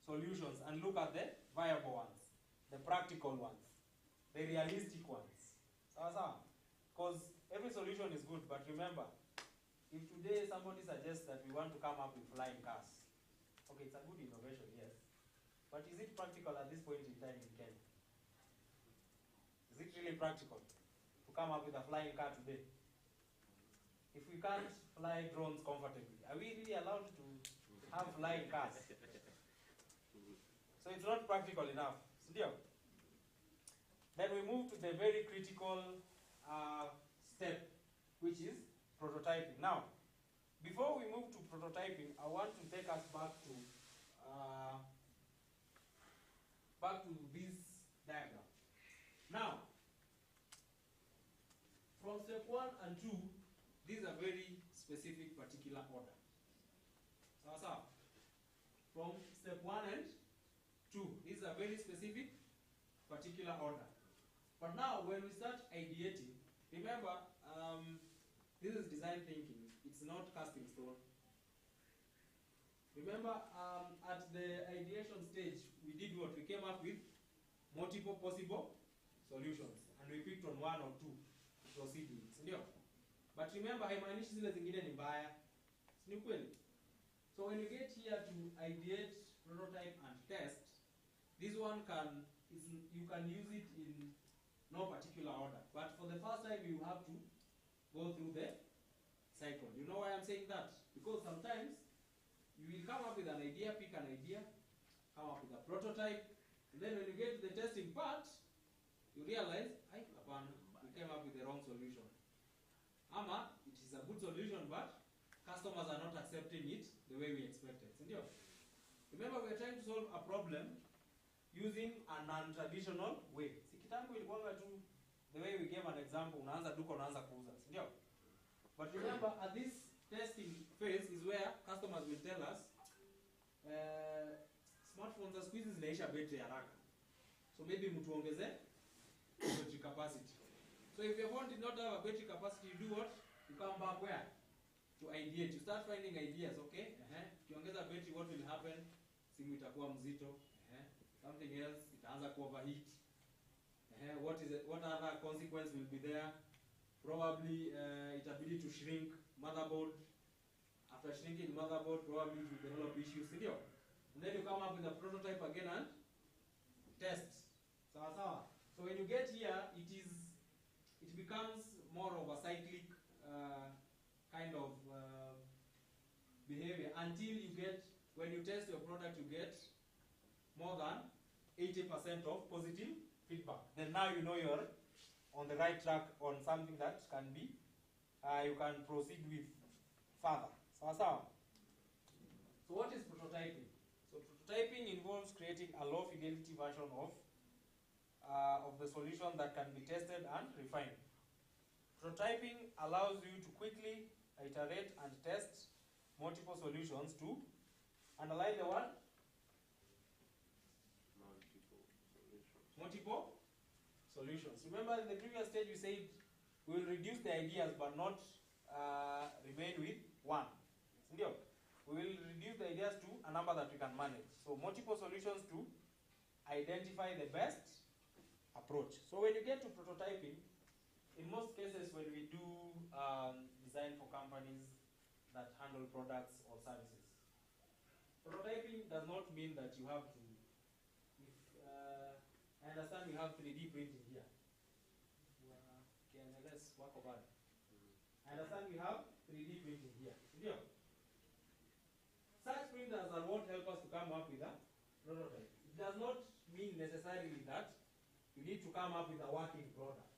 Speaker 4: solutions and look at the viable ones, the practical ones, the realistic ones. Because every solution is good, but remember, if today somebody suggests that we want to come up with flying cars, okay, it's a good innovation, yes, but is it practical at this point in time in Kenya? Is it really practical to come up with a flying car today? If we can't fly drones comfortably, are we really allowed to have flying cars? So it's not practical enough. Then we move to the very critical step, which is prototyping. Now, before we move to prototyping, I want to take us back to this diagram. Now, from step 1 and 2, these are very specific, particular order. From step 1 and 2, these are very specific, particular order. But now, when we start ideating, remember, this is design thinking. It's it's not cast in stone. Remember, at the ideation stage, we did what? We came up with multiple possible solutions, and we picked on one or two to proceed with. Sindio? But remember, haimaanishi zile zingine ni mbaya. Si ni kweli? So when you get here to ideate, prototype, and test, this one you can use it in no particular order. But for the first time, you have to go through the cycle. You know why I'm saying that? Because sometimes you will come up with an idea, pick an idea, come up with a prototype, and then when you get to the testing part, you realize, we came up with the wrong solution. Ama, it is a good solution, but customers are not accepting it the way we expected. Remember, we are trying to solve a problem using a non-traditional way. Sikitangu ilikuwanga tu the way we gave an example, unaanza duka unaanza kuuza, sindio? But remember, at this testing phase is where customers will tell us smartphones za siku hizi zinaisha battery haraka. So maybe mtuongeze battery capacity. So if your phone did not have a battery capacity, you do what? You come back where? To ideate. You start finding ideas, okay? Ukiongeza battery, what will happen? Simu itakuwa mzito. Something else, itaanza ku overheat. What other consequence will be there? Probably itabidi to shrink motherboard. After shrinking motherboard, probably it will develop issues. And then you come up with a prototype again and test. So when you get here, it becomes more of a cyclic kind of behavior until you get, when you test your product, you get more than 80% of positive feedback. Then now you know you're on the right track on something that can be, you can proceed with further. So what is prototyping? So prototyping involves creating a low fidelity version of the solution that can be tested and refined. Prototyping allows you to quickly iterate and test multiple solutions to underline the word multiple solutions. Remember in the previous stage we said we will reduce the ideas but not remain with one. We will reduce the ideas to a number that we can manage. So multiple solutions to identify the best approach. So when you get to prototyping, in most cases when we do design for companies that handle products or services, prototyping does not mean that you have to, I understand we have 3D printing here. Let's work about it. I understand we have 3D printing here. Such printers are what help us to come up with a prototype. It does not mean necessarily that you need to come up with a working product.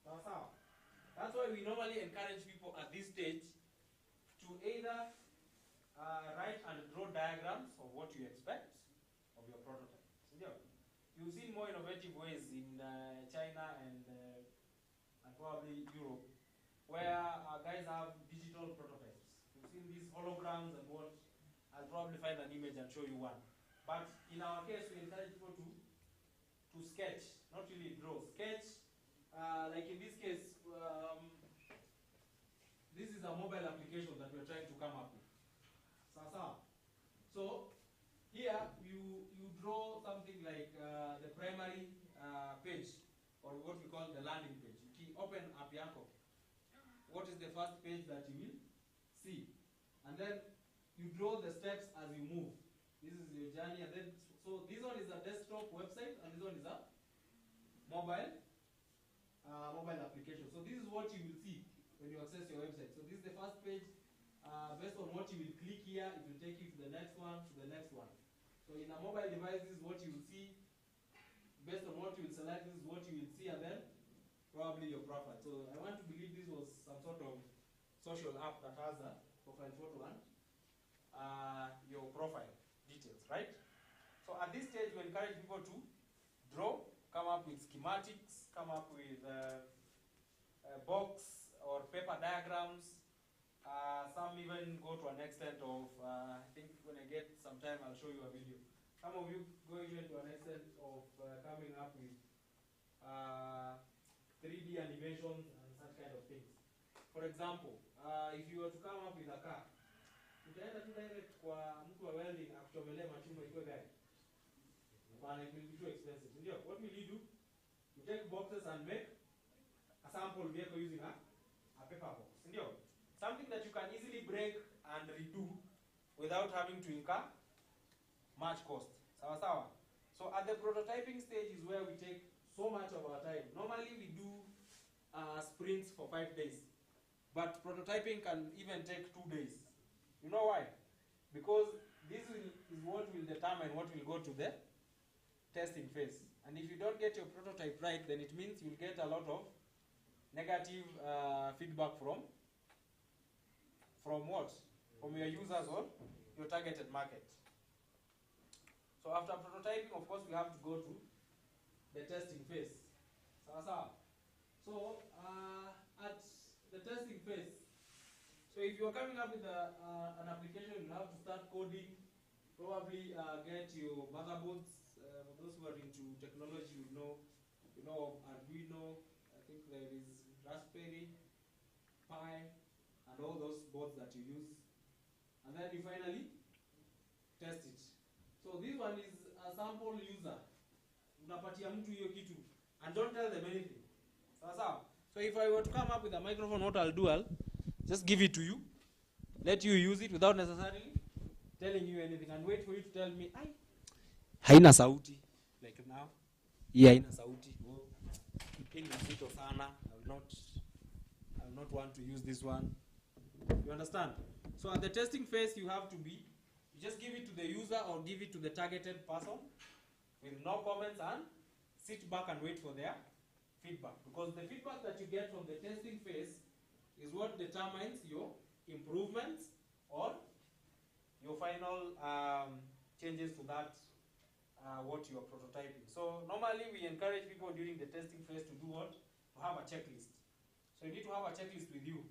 Speaker 4: That's why we normally encourage people at this stage to either write and draw diagrams of what you expect of your prototype. You've seen more innovative ways in China and probably Europe, where guys have digital prototypes. You've seen these holograms and what. I'll probably find an image and show you one. But in our case, we encourage people to sketch, not really draw. Sketch, like in this case, this is a mobile application that we're trying to come up with. So here you draw something like the primary page, or what we call the landing page. You open up Yako. What is the first page that you will see? And then you draw the steps as you move. This is your journey, and then so this one is a desktop website, and this one is a mobile application. So this is what you will see when you access your website. So this is the first page. Based on what you will click here, it will take you to the next one, to the next one. So in a mobile device, this is what you will see. Based on what you will select, this is what you will see, and then probably your profile. So I want to believe this was some sort of social app that has a profile photo and your profile details, right? So at this stage, we encourage people to draw, come up with schematics, come up with box or paper diagrams. Some even go to an extent of, I think when I get some time, I'll show you a video. Some of you go even to an extent of coming up with 3D animations and such kind of things. For example, if you were to come up with a car, utaenda tu direct kwa mtu wa welding akuchomelee machuma ikuwe gari. But it will be too expensive. Ndio, what will you do? You take boxes and make a sample vehicle using a paper box. Ndio, something that you can easily break and redo without having to incur much cost. Sawa sawa. So at the prototyping stage is where we take so much of our time. Normally we do sprints for 5 days, but prototyping can even take 2 days. You know why? Because this is what will determine what will go to the testing phase. And if you don't get your prototype right, then it means you'll get a lot of negative feedback from what? From your users or your targeted market. So after prototyping, of course, we have to go to the testing phase. So at the testing phase, so if you're coming up with an application, you have to start coding, probably get your motherboards. For those who are into technology, you know of Arduino. I think there is Raspberry Pi, and all those boards that you use. And then you finally test it. So this one is a sample user. Unapatia mtu hiyo kitu and don't tell them anything. So if I were to come up with a microphone, what I'll do, I'll just give it to you, let you use it without necessarily telling you anything, and wait for you to tell me, haina sauti, like now. Yeah, haina sauti. In mzito sana. I will not want to use this one. You understand? So at the testing phase, you just give it to the user or give it to the targeted person with no comments and sit back and wait for their feedback. Because the feedback that you get from the testing phase is what determines your improvements or your final changes to that what you are prototyping. So normally we encourage people during the testing phase to do what? To have a checklist. So you need to have a checklist with you.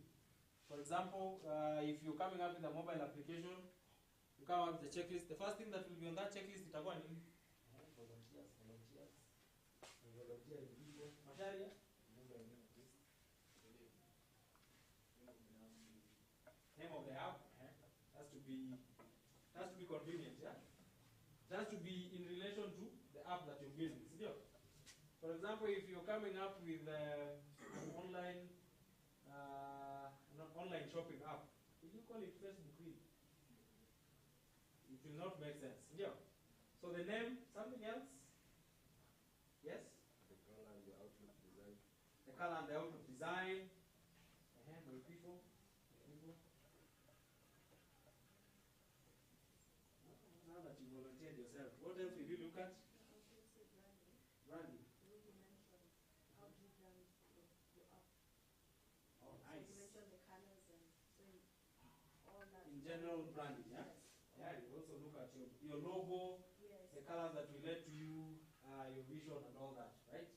Speaker 4: For example, if you're coming up with a mobile application, you come up with the checklist. The first thing that will be on that checklist is volunteers. Masharia? Name of the app. Has to be convenient, yeah? It has to be in relation to the app that you're building. For example, if you're coming up with an online shopping app, will you call it Facebook Read? It will not make sense. Yeah. So the name, something else? Yes? The color and the outlook design. The color and the outlook design. My people. Now that you volunteered yourself, what else will you look at? Branding. Oh, nice. In general branding, yeah? Yeah, you also look at your logo, the colors that relate to you, your vision and all that, right?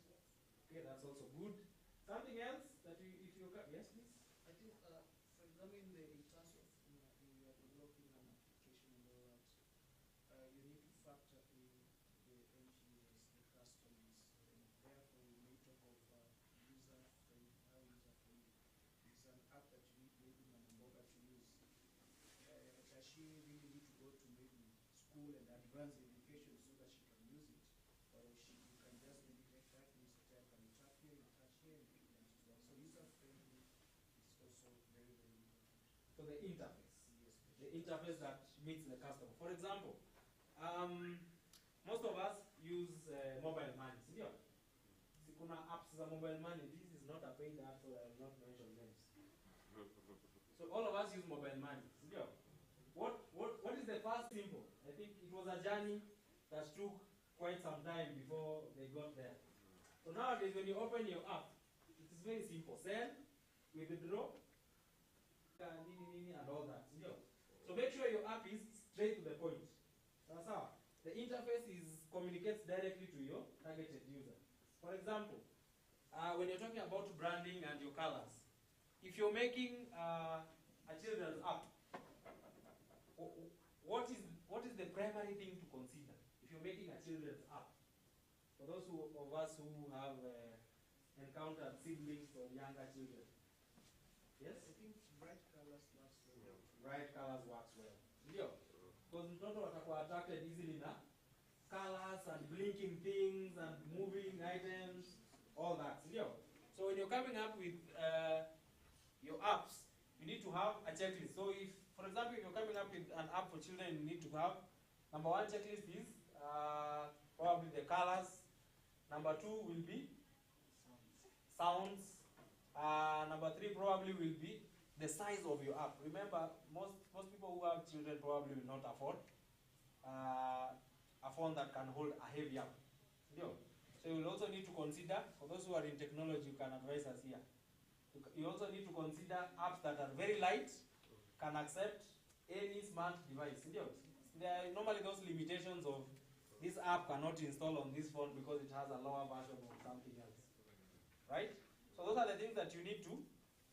Speaker 4: Okay, that's also good. Something else that if you yes, please?
Speaker 5: I think, for example, in terms of when you are developing an application and all that, you need to factor in the end users, the customers, and therefore we may talk of user-friendly. It's an app that you need maybe Mamboga to use. Does she really need to go to maybe school and advanced education so that she can use it? Or you can just maybe take 5 minutes to tap and tap here, and touch here, and click and choose one. So user-friendly is also very, very important.
Speaker 4: So the interface.
Speaker 5: Yes.
Speaker 4: The interface that meets the customer. For example, most of us use mobile money. Kuna apps za mobile money. This is not a paid app, so I will not mention names. So all of us use mobile money. What is the first simple? I think it was a journey that took quite some time before they got there. So nowadays when you open your app, it is very simple. Send, withdraw, and all that. So make sure your app is straight to the point. The interface communicates directly to your targeted user. For example, when you're talking about branding and your colors, if you're making a children's app, what is the primary thing to consider if you're making a children's app? For those of us who have encountered siblings or younger children. Yes?
Speaker 5: I think bright
Speaker 4: bright colors works well. Ndio? Because mtoto watakuwa attracted easily na colors and blinking things and moving items, all that. Ndio? So when you're coming up with your apps, you need to have a checklist. So if, for example, if you're coming up with an app for children, you need to have, number one checklist is probably the colors. Number two will be sounds. Number three probably will be the size of your app. Remember, most people who have children probably will not afford a phone that can hold a heavy app. So you will also need to consider, for those who are in technology, you can advise us here. You also need to consider apps that are very light, can accept any smart device. There are normally those limitations of this app cannot install on this phone because it has a lower version of something else. Right? So those are the things that you need to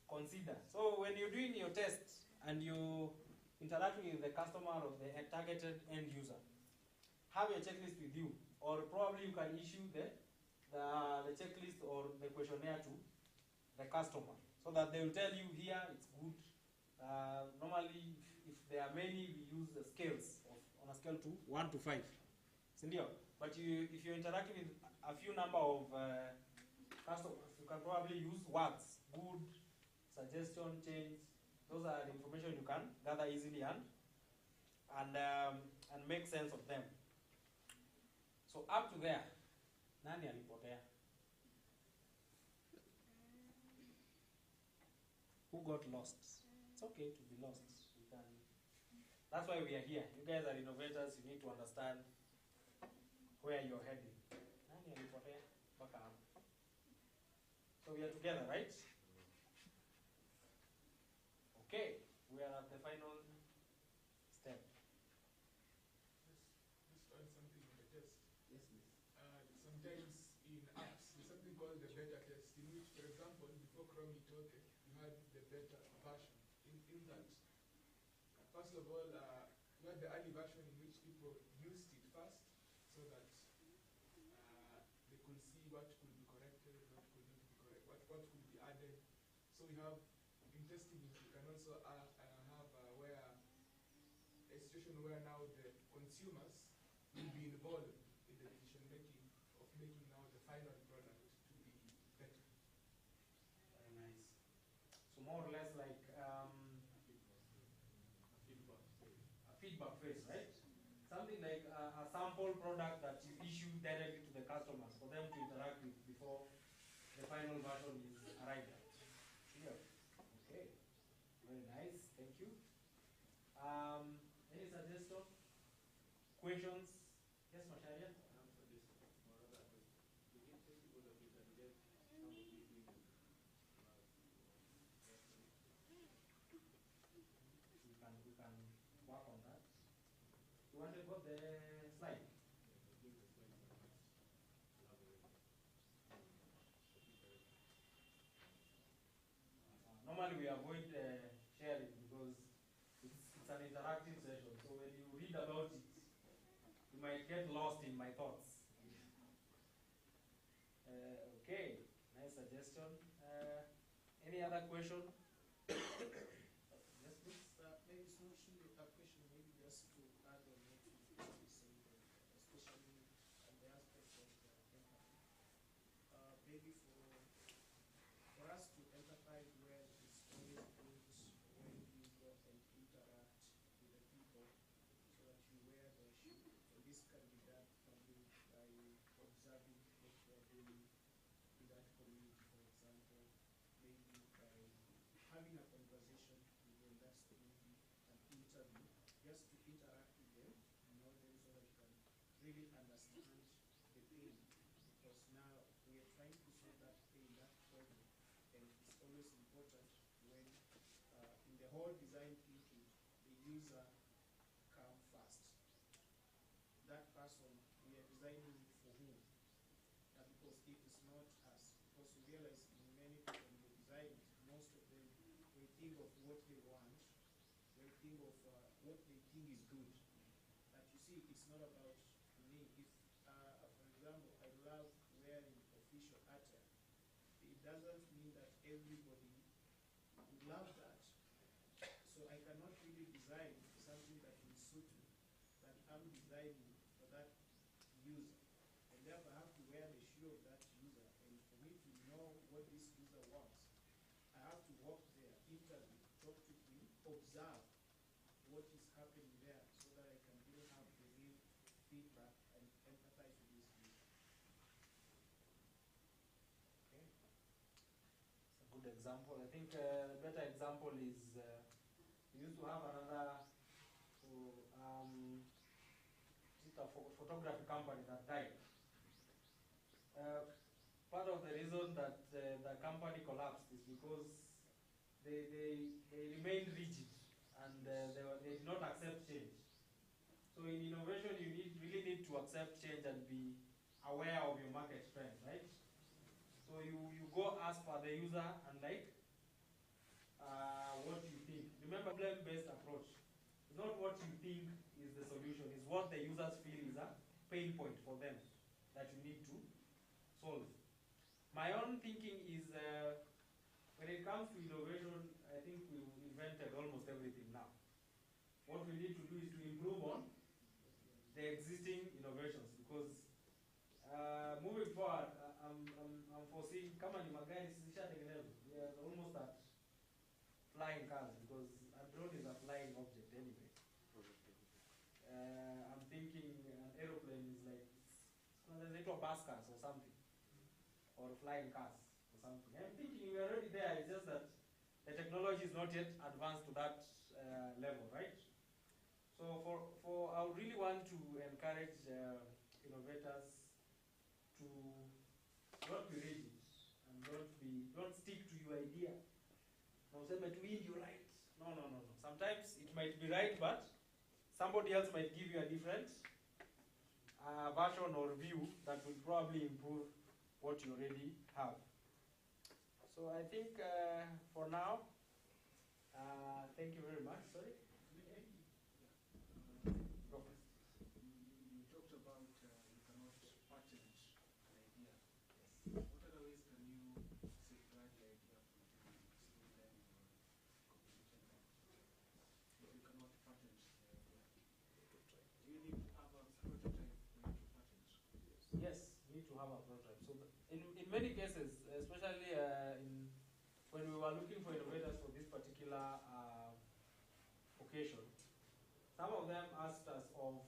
Speaker 4: consider. So when you're doing your tests and you interacting with the customer or the targeted end user, have your checklist with you, or probably you can issue the checklist or the questionnaire to the customer, so that they will tell you here it's good. Normally, if there are many, we use the scales on a scale to 1 to 5. But if you're interacting with a few number of customers, you can probably use words, good, suggestion, change. Those are the information you can gather easily and make sense of them. So up to there, nani alipotea? Who got lost? It's okay to be lost. We can. That's why we are here. You guys are innovators. You need to understand where you're heading. Nani alipotea? Mpaka hapo. So we are together, right? Okay, we are at the final step.
Speaker 3: Just add something on the test. Yes, please. Sometimes in apps, there's something called the beta test, in which, for example, before Chrome it okay, you had the beta version. In that, first of all, you had the early version in which people used it first, so that they could see what could be corrected, what could not be corrected, what could be added. So we have, in testing, you can also have where a situation where now the consumers will be involved in the decision making of making now the final product to be better.
Speaker 4: Very nice. So more or less like a feedback phase, right? Something like a sample product that you issue directly to the customers for them to interact with before the final version is arrived at. Yeah. Okay. Very nice. Thank you. Any suggestion? Questions? Yes, Masharia? We can work on that. You want to put the slide? Normally we avoid sharing because it's an interactive session. So when you read about it, you might get lost in my thoughts. Okay, nice suggestion. Any other question? Yes, please.
Speaker 5: Maybe it's not really a question, maybe just to add on what you saying, especially on the aspect of empathy. Maybe for us to empathize well, it's always good when you go and interact with the people so that you wear their shoe. And this can be done probably by observing what they are doing in that community, for example, maybe by having a conversation with them, that's maybe an interview, just to interact with them, know them so that you can really understand the pain. Because now we are trying to solve that pain, that problem, and it's always important when in the whole design thinking, the user come first. That person, we are designing it for whom? Because it is not us. Because we realize in many people when they design it, most of them, they think of what they want, they think of what they think is good. But you see, it's not about me. If, for example, I love wearing official attire, it doesn't mean that everybody would love that. So I cannot really
Speaker 1: design something that will suit me, that I'm designing for that user. And therefore I have to wear the shoe of that user. And for me to know what this user wants, I have to walk there, interview, talk to him, observe what is happening there so that I can really have the real feedback and empathize with this user.
Speaker 4: Okay. It's a good example. I think a better example is we used to have another photography company that died. Part of the reason that the company collapsed is because they remained rigid and they did not accept change. So in innovation, you really need to accept change and be aware of your market trends, right? So you go ask for the user and like what you think. Remember, problem-based approach. It's not what you think is the solution. It's what the users feel is a pain point for them that you need to solve. My own thinking is when it comes to innovation, I think we've invented almost everything now. What we need to do is to improve on the existing innovations because moving forward, I'm foreseeing kama ni magari zishatengenezwa. We are almost at flying cars because a drone is a flying object anyway. I'm thinking an aeroplane is like little bus cars or something, or flying cars or something. I'm thinking we're already there. It's just that the technology is not yet advanced to that level, right? So I would really want to encourage innovators to not be rigid and don't stick to your idea. No, say but you're right. No. Sometimes it might be right, but somebody else might give you a different version or view that will probably improve what you already have. So I think for now, thank you very much. Sorry. Go first.
Speaker 5: You talked about you cannot patent an idea. Yes. What other ways can you safeguard the idea from being stolen or competition? If you cannot patent the idea, do you need to have a prototype for you to patent?
Speaker 4: Yes, we need to have a prototype. So in many cases, especially when we were looking for innovators for this particular occasion, some of them asked us of,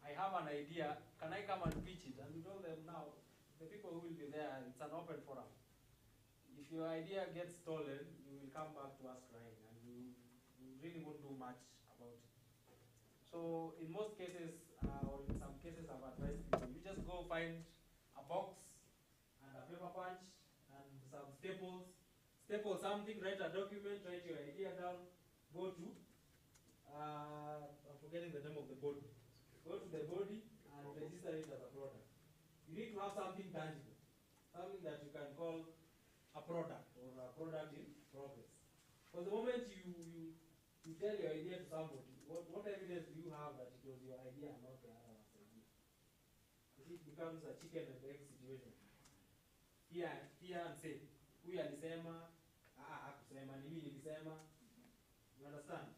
Speaker 4: I have an idea, can I come and pitch it? And we told them now, the people who will be there, it's an open forum. If your idea gets stolen, you will come back to us crying, and you really won't do much about it. So in most cases, or in some cases I've advised people, you just go find a box and a paper punch and some staples, staple something, write a document, write your idea down, go to, I'm forgetting the name of the body. Go to the body and register it as a product. You need to have something tangible, something that you can call a product or a product in progress. Because the moment you tell your idea to somebody, what evidence do you have that it was your idea and not the other one's idea? It becomes a chicken and egg situation. Fear and say, huyu alisema, hakusema, ni mimi nilisema. You understand?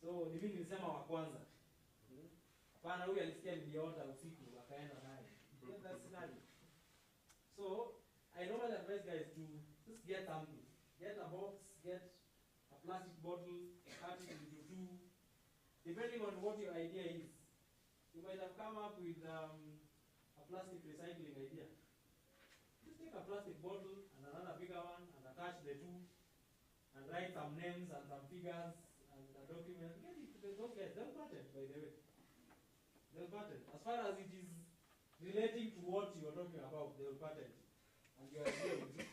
Speaker 4: So ni mimi nilisema wa kwanza. Hapana, huyu alisikia niliota usiku akaenda naye. Get that scenario. So I normally advise guys to just get something. Get a box, get a plastic bottle, cut it into two. Depending on what your idea is. You might have come up with a plastic recycling idea. Just take a plastic bottle and another bigger one and attach the two and write some names and some figures and a document. Get it to those guys. They'll patent, by the way. They'll patent. As far as it is relating to what you're talking about, they'll patent. And your idea will be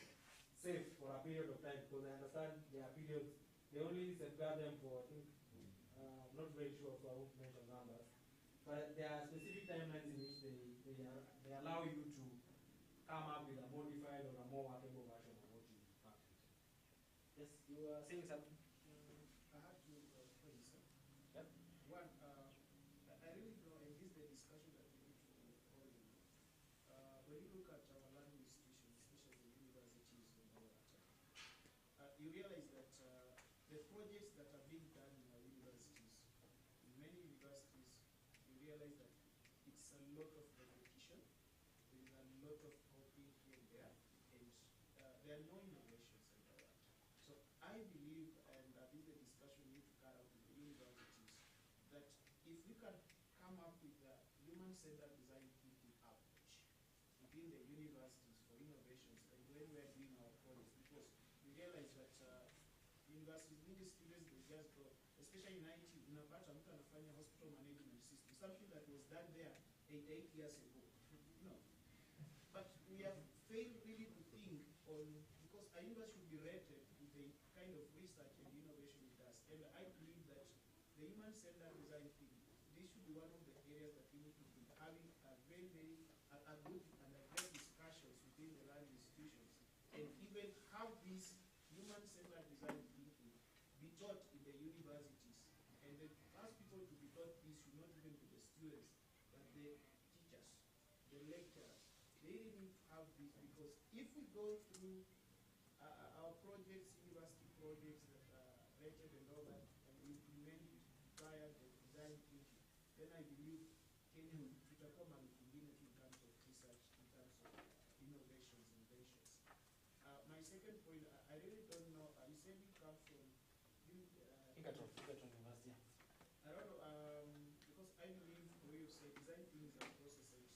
Speaker 4: safe for a period of time because I understand there are periods, they only safeguard them for, I think, I'm not very sure, so I won't mention numbers. But there are specific timelines in which they allow you to come up with a modified or a more workable version of what you patent. Yes, you were saying something?
Speaker 1: I had two points.
Speaker 4: Yep.
Speaker 1: One, I really know, and this is the discussion that we need to hold. When you look at our learning institutions, especially the universities and all that, you realize that the project
Speaker 5: lot of copying here and there, and there are no innovations and all that. So I believe, and this is a discussion we need to carry out with the universities, that if we can come up with a human-centered design thinking approach within the universities for innovations, and when we are doing our projects, because we realize that universities, many students, they just go, especially in IT, unapata mtu anafanya hospital management system, something that was done there 8 years ago. No. But we have failed really to think on, because a university should be rated with the kind of research and innovation it does. And I believe that the human-centered design thing, this should be one of the areas that we need to be having a very, very, a good and a great discussions within the learning institutions, and even have this human-centered design thinking be taught in the universities. And the first people to be taught this should not even be the students, but the teachers, the lecturers. They really need to have this, because if we go through our projects, university projects that are rated and all that, and we implement it via the design thinking, then I believe Kenya will become a community in terms of research, in terms of innovations, inventions. My second point, I really don't know, you said you come from,
Speaker 4: University.
Speaker 5: I don't know, because I believe the way you say design things and processes,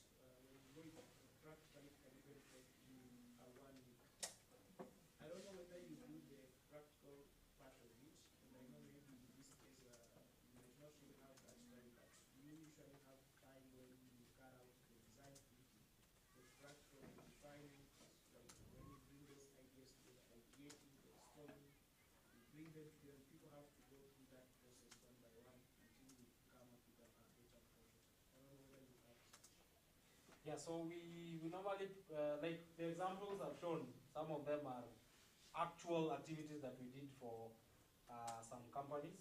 Speaker 5: when you go into practically can even take you 1 week. I don't know whether you do the practical part of it, and I know maybe in this case you might not really have that time, but you usually have time when you carry out the design thinking, the practical defining, like when you bring those ideas together, ideating, the storming, you bring them together, people have to go through that process one by one until you come up with a better prototype. I don't know whether you have such.
Speaker 4: Yeah, so we normally, like the examples I've shown, some of them are actual activities that we did for some companies.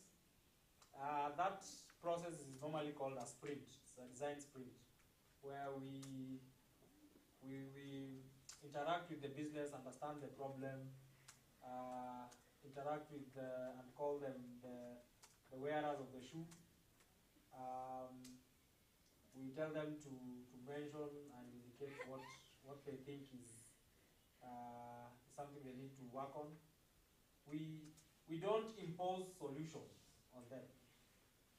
Speaker 4: That process is normally called a sprint. It's a design sprint, where we interact with the business, understand the problem, interact with and call them the wearers of the shoe. We tell them to mention and indicate what they think is something they need to work on. We don't impose solutions on them.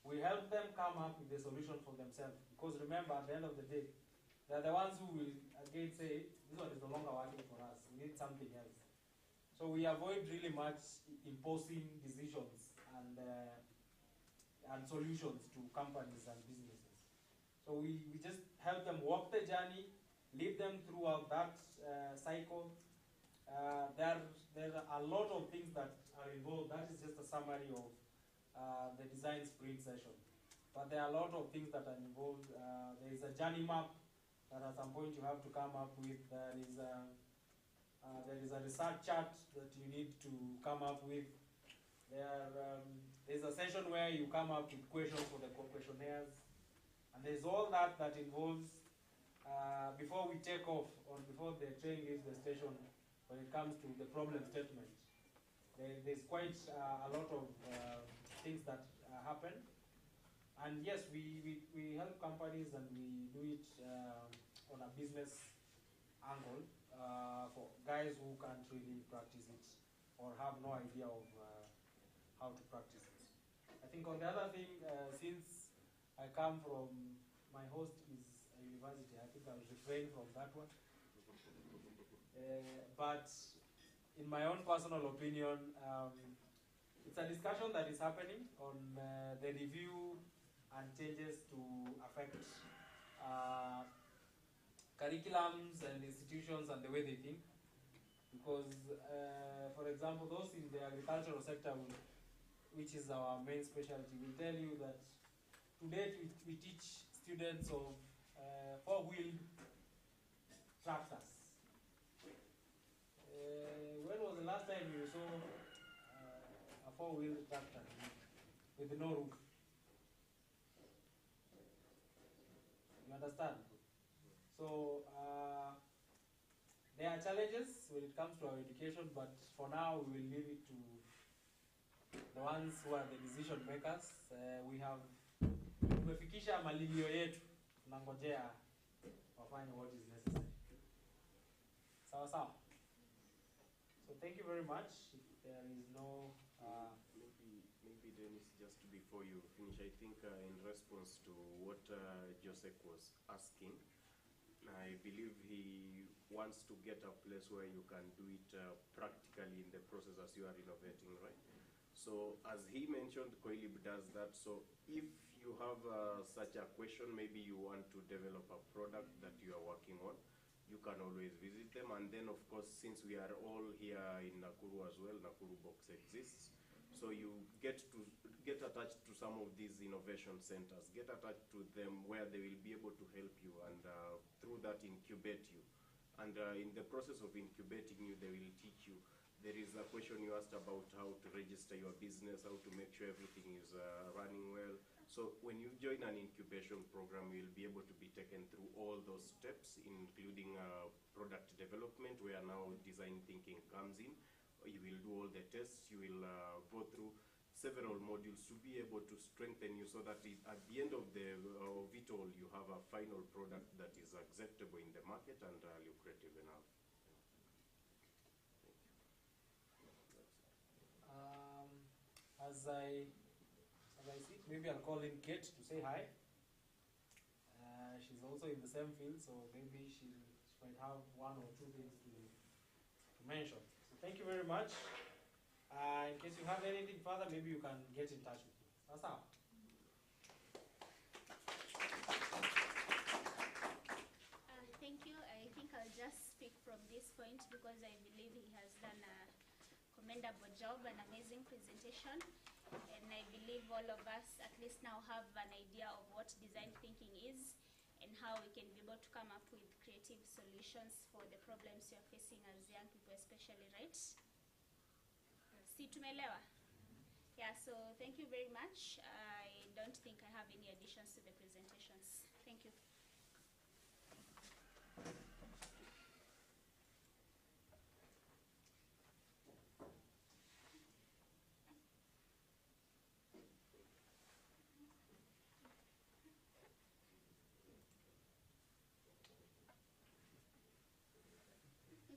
Speaker 4: We help them come up with a solution for themselves, because remember, at the end of the day, they're the ones who will again say, this one is no longer working for us, we need something else. So we avoid really much imposing decisions and solutions to companies and businesses. So we just help them walk the journey, lead them throughout that cycle. There are a lot of things that are involved. That is just a summary of the design sprint session. But there are a lot of things that are involved. There is a journey map that at some point you have to come up with. There is a research chart that you need to come up with. There's a session where you come up with questions for the questionnaires. And there's all that involves before we take off, or before the train leaves the station, when it comes to the problem statement. There's quite a lot of things that happen. And yes, we help companies, and we do it on a business angle for guys who can't really practice it or have no idea of how to practice it. I think on the other thing, since I come from, my host is a university, I think I'll refrain from that one. But in my own personal opinion, it's a discussion that is happening on the review and changes to affect curriculums and institutions and the way they think. Because, for example, those in the agricultural sector, which is our main specialty, will tell you that to date we teach students of four-wheeled tractors. When was the last time you saw a four-wheeled tractor with no roof? You understand? So there are challenges when it comes to our education, but for now we will leave it to the ones who are the decision makers. We have tumefikisha malilio yetu, tunangojea wafanye what is necessary. Sawa sawa. So thank you very much. If there is no
Speaker 7: Maybe Dennis, just before you finish, I think in response to what Joseph was asking, I believe he wants to get a place where you can do it practically in the process as you are innovating, right? So as he mentioned, Coilib does that. So if you have such a question, maybe you want to develop a product that you are working on, you can always visit them. And then, of course, since we are all here in Nakuru as well, Nakuru Box exists. So you get attached to some of these innovation centers, get attached to them where they will be able to help you and through that incubate you. And in the process of incubating you, they will teach you. There is a question you asked about how to register your business, how to make sure everything is running well. So when you join an incubation program, you'll be able to be taken through all those steps, including product development, where now design thinking comes in. You will do all the tests, you will go through several modules to be able to strengthen you so that at the end of it all, you have a final product that is acceptable in the market and lucrative enough.
Speaker 4: As I see, maybe I'll call in Kate to say hi. She's also in the same field, so maybe she might have one or two things to mention. So thank you very much. In case you have anything further, maybe you can get in touch with me. That's all.
Speaker 8: Thank you. I think I'll just speak from this point because I believe he has done a commendable job, an amazing presentation. And I believe all of us at least now have an idea of what design thinking is and how we can be able to come up with creative solutions for the problems you're facing as young people especially, right? Si tumelewa? Yeah, so thank you very much. I don't think I have any additions to the presentations. Thank you.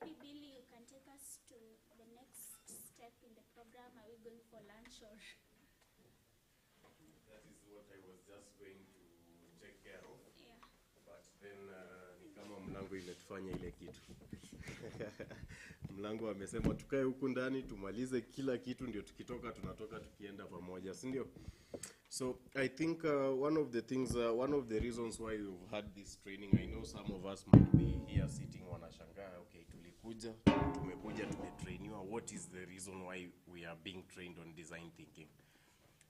Speaker 8: Maybe Billy, you can take us to the next step in the program. Are we going for lunch or?
Speaker 7: That is what I was just going to take care of.
Speaker 8: Yeah.
Speaker 7: But then ni kama mlango imetufanya ile kitu. Mlango amesema tukae huku ndani tumalize kila kitu ndio tukitoka tunatoka tukienda pamoja, si ndio? So I think one of the reasons why we've had this training, I know some of us might be here sitting wanashangaa, okay, tumekuja tumetrainiwa. What is the reason why we are being trained on design thinking?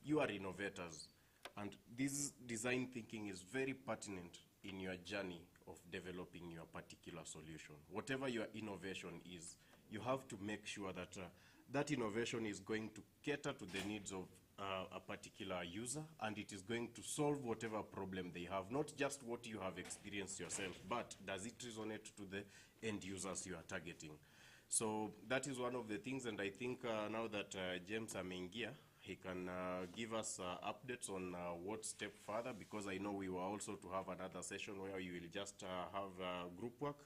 Speaker 7: You are innovators, and this design thinking is very pertinent in your journey of developing your particular solution. Whatever your innovation is, you have to make sure that that innovation is going to cater to the needs of a particular user, and it is going to solve whatever problem they have, not just what you have experienced yourself, but does it resonate to the end users you are targeting. So that is one of the things, and I think now that James ameingia, he can give us updates on what step further, because I know we were also to have another session where you will just have group work,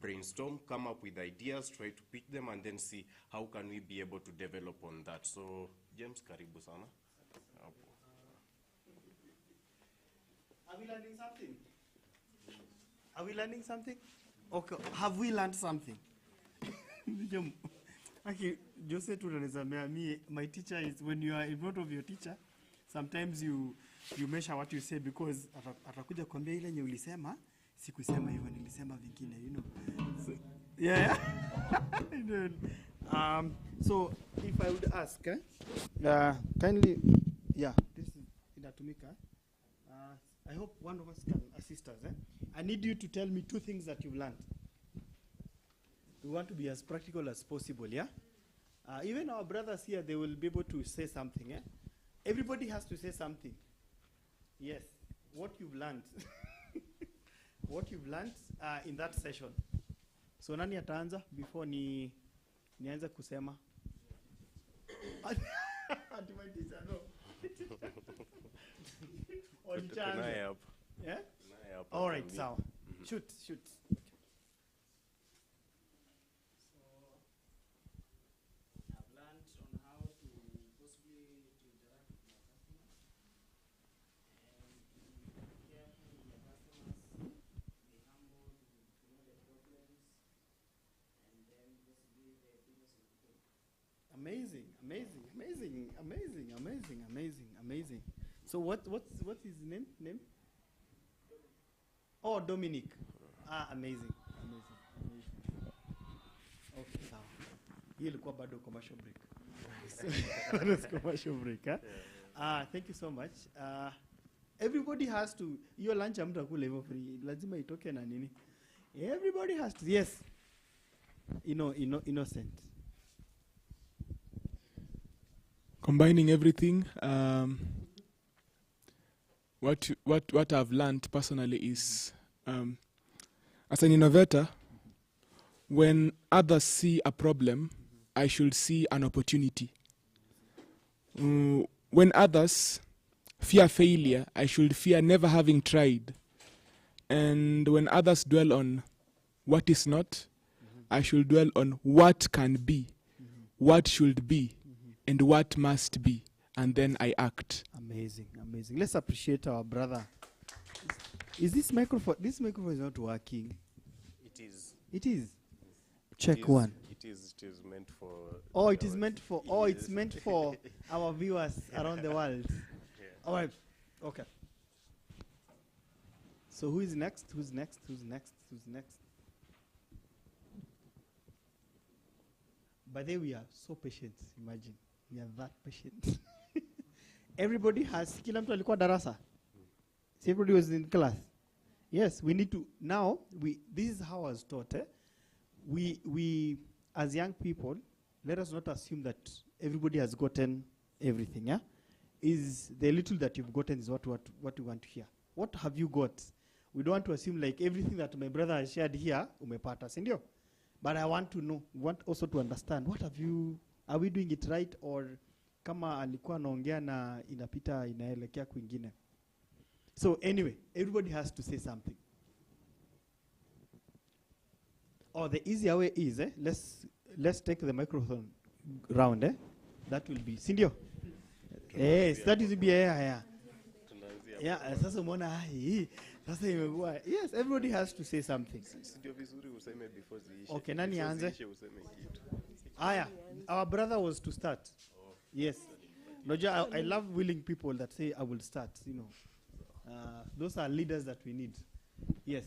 Speaker 7: brainstorm, come up with ideas, try to pick them, and then see how can we be able to develop on that. So James, karibu sana.
Speaker 2: Are we learning something? Are we learning something? Okay, have we learned something? Okay, Jose tunanizamea me, my teacher is, when you are in front of your teacher, sometimes you measure what you say, because atakuja kuambia ile nye ulisema, sikusema hivyo, nilisema vingine, you know. So, yeah. So if I would ask, kindly, yeah, this is inatumika. I hope one of us can assist us. I need you to tell me two things that you've learned. We want to be as practical as possible, yeah? Even our brothers here, they will be able to say something, yeah? Everybody has to say something. Yes, what you've learned. What you've learned in that session. So nani ataanza before nianze kusema? My teacher, no. Yeah? All right, so shoot. So what's his name? Oh, Dominic. Amazing. Okay, sawa. Hii ilikuwa bado commercial break. That's commercial break, huh? Thank you so much. Everybody has to, your lunch amtakula hivyo free. Lazima itoke na nini. Everybody has to, yes. Innocent.
Speaker 3: Combining everything, what I've learned personally is, as an innovator, when others see a problem, I should see an opportunity. When others fear failure, I should fear never having tried. And when others dwell on what is not, I should dwell on what can be, what should be, and what must be. And then I act.
Speaker 2: Amazing. Let's appreciate our brother. Is this microphone is not working? It is. Check one.
Speaker 7: It is meant for.
Speaker 2: Oh, it is meant for. Oh, it's meant for our viewers around the world.
Speaker 7: Yeah.
Speaker 2: All right. Okay. So who is next? Who's next? By the way, we are so patient. Imagine we are that patient. Everybody has. Kila mtu alikuwa darasa. See, everybody was in class. Yes, we need to now. This is how I was taught. We as young people, let us not assume that everybody has gotten everything. Yeah, is the little that you've gotten is what we want to hear. What have you got? We don't want to assume like everything that my brother has shared here, umepata, sindio? But I want to know, want also to understand, what have you, are we doing it right, or kama alikuwa naongea na inapita inaelekea kwingine. So anyway, everybody has to say something. Oh, the easier way is, let's take the microphone round, That will be, sindio? Yes, that will be, yeah. Sasa umeona sasa imekuwa. Yes, everybody has to say something.
Speaker 7: Ndio vizuri useme before ziishe.
Speaker 2: Okay, nani aanze? Aya, our brother was to start. Yes. Noja, I love willing people that say I will start, Those are leaders that we need. Yes.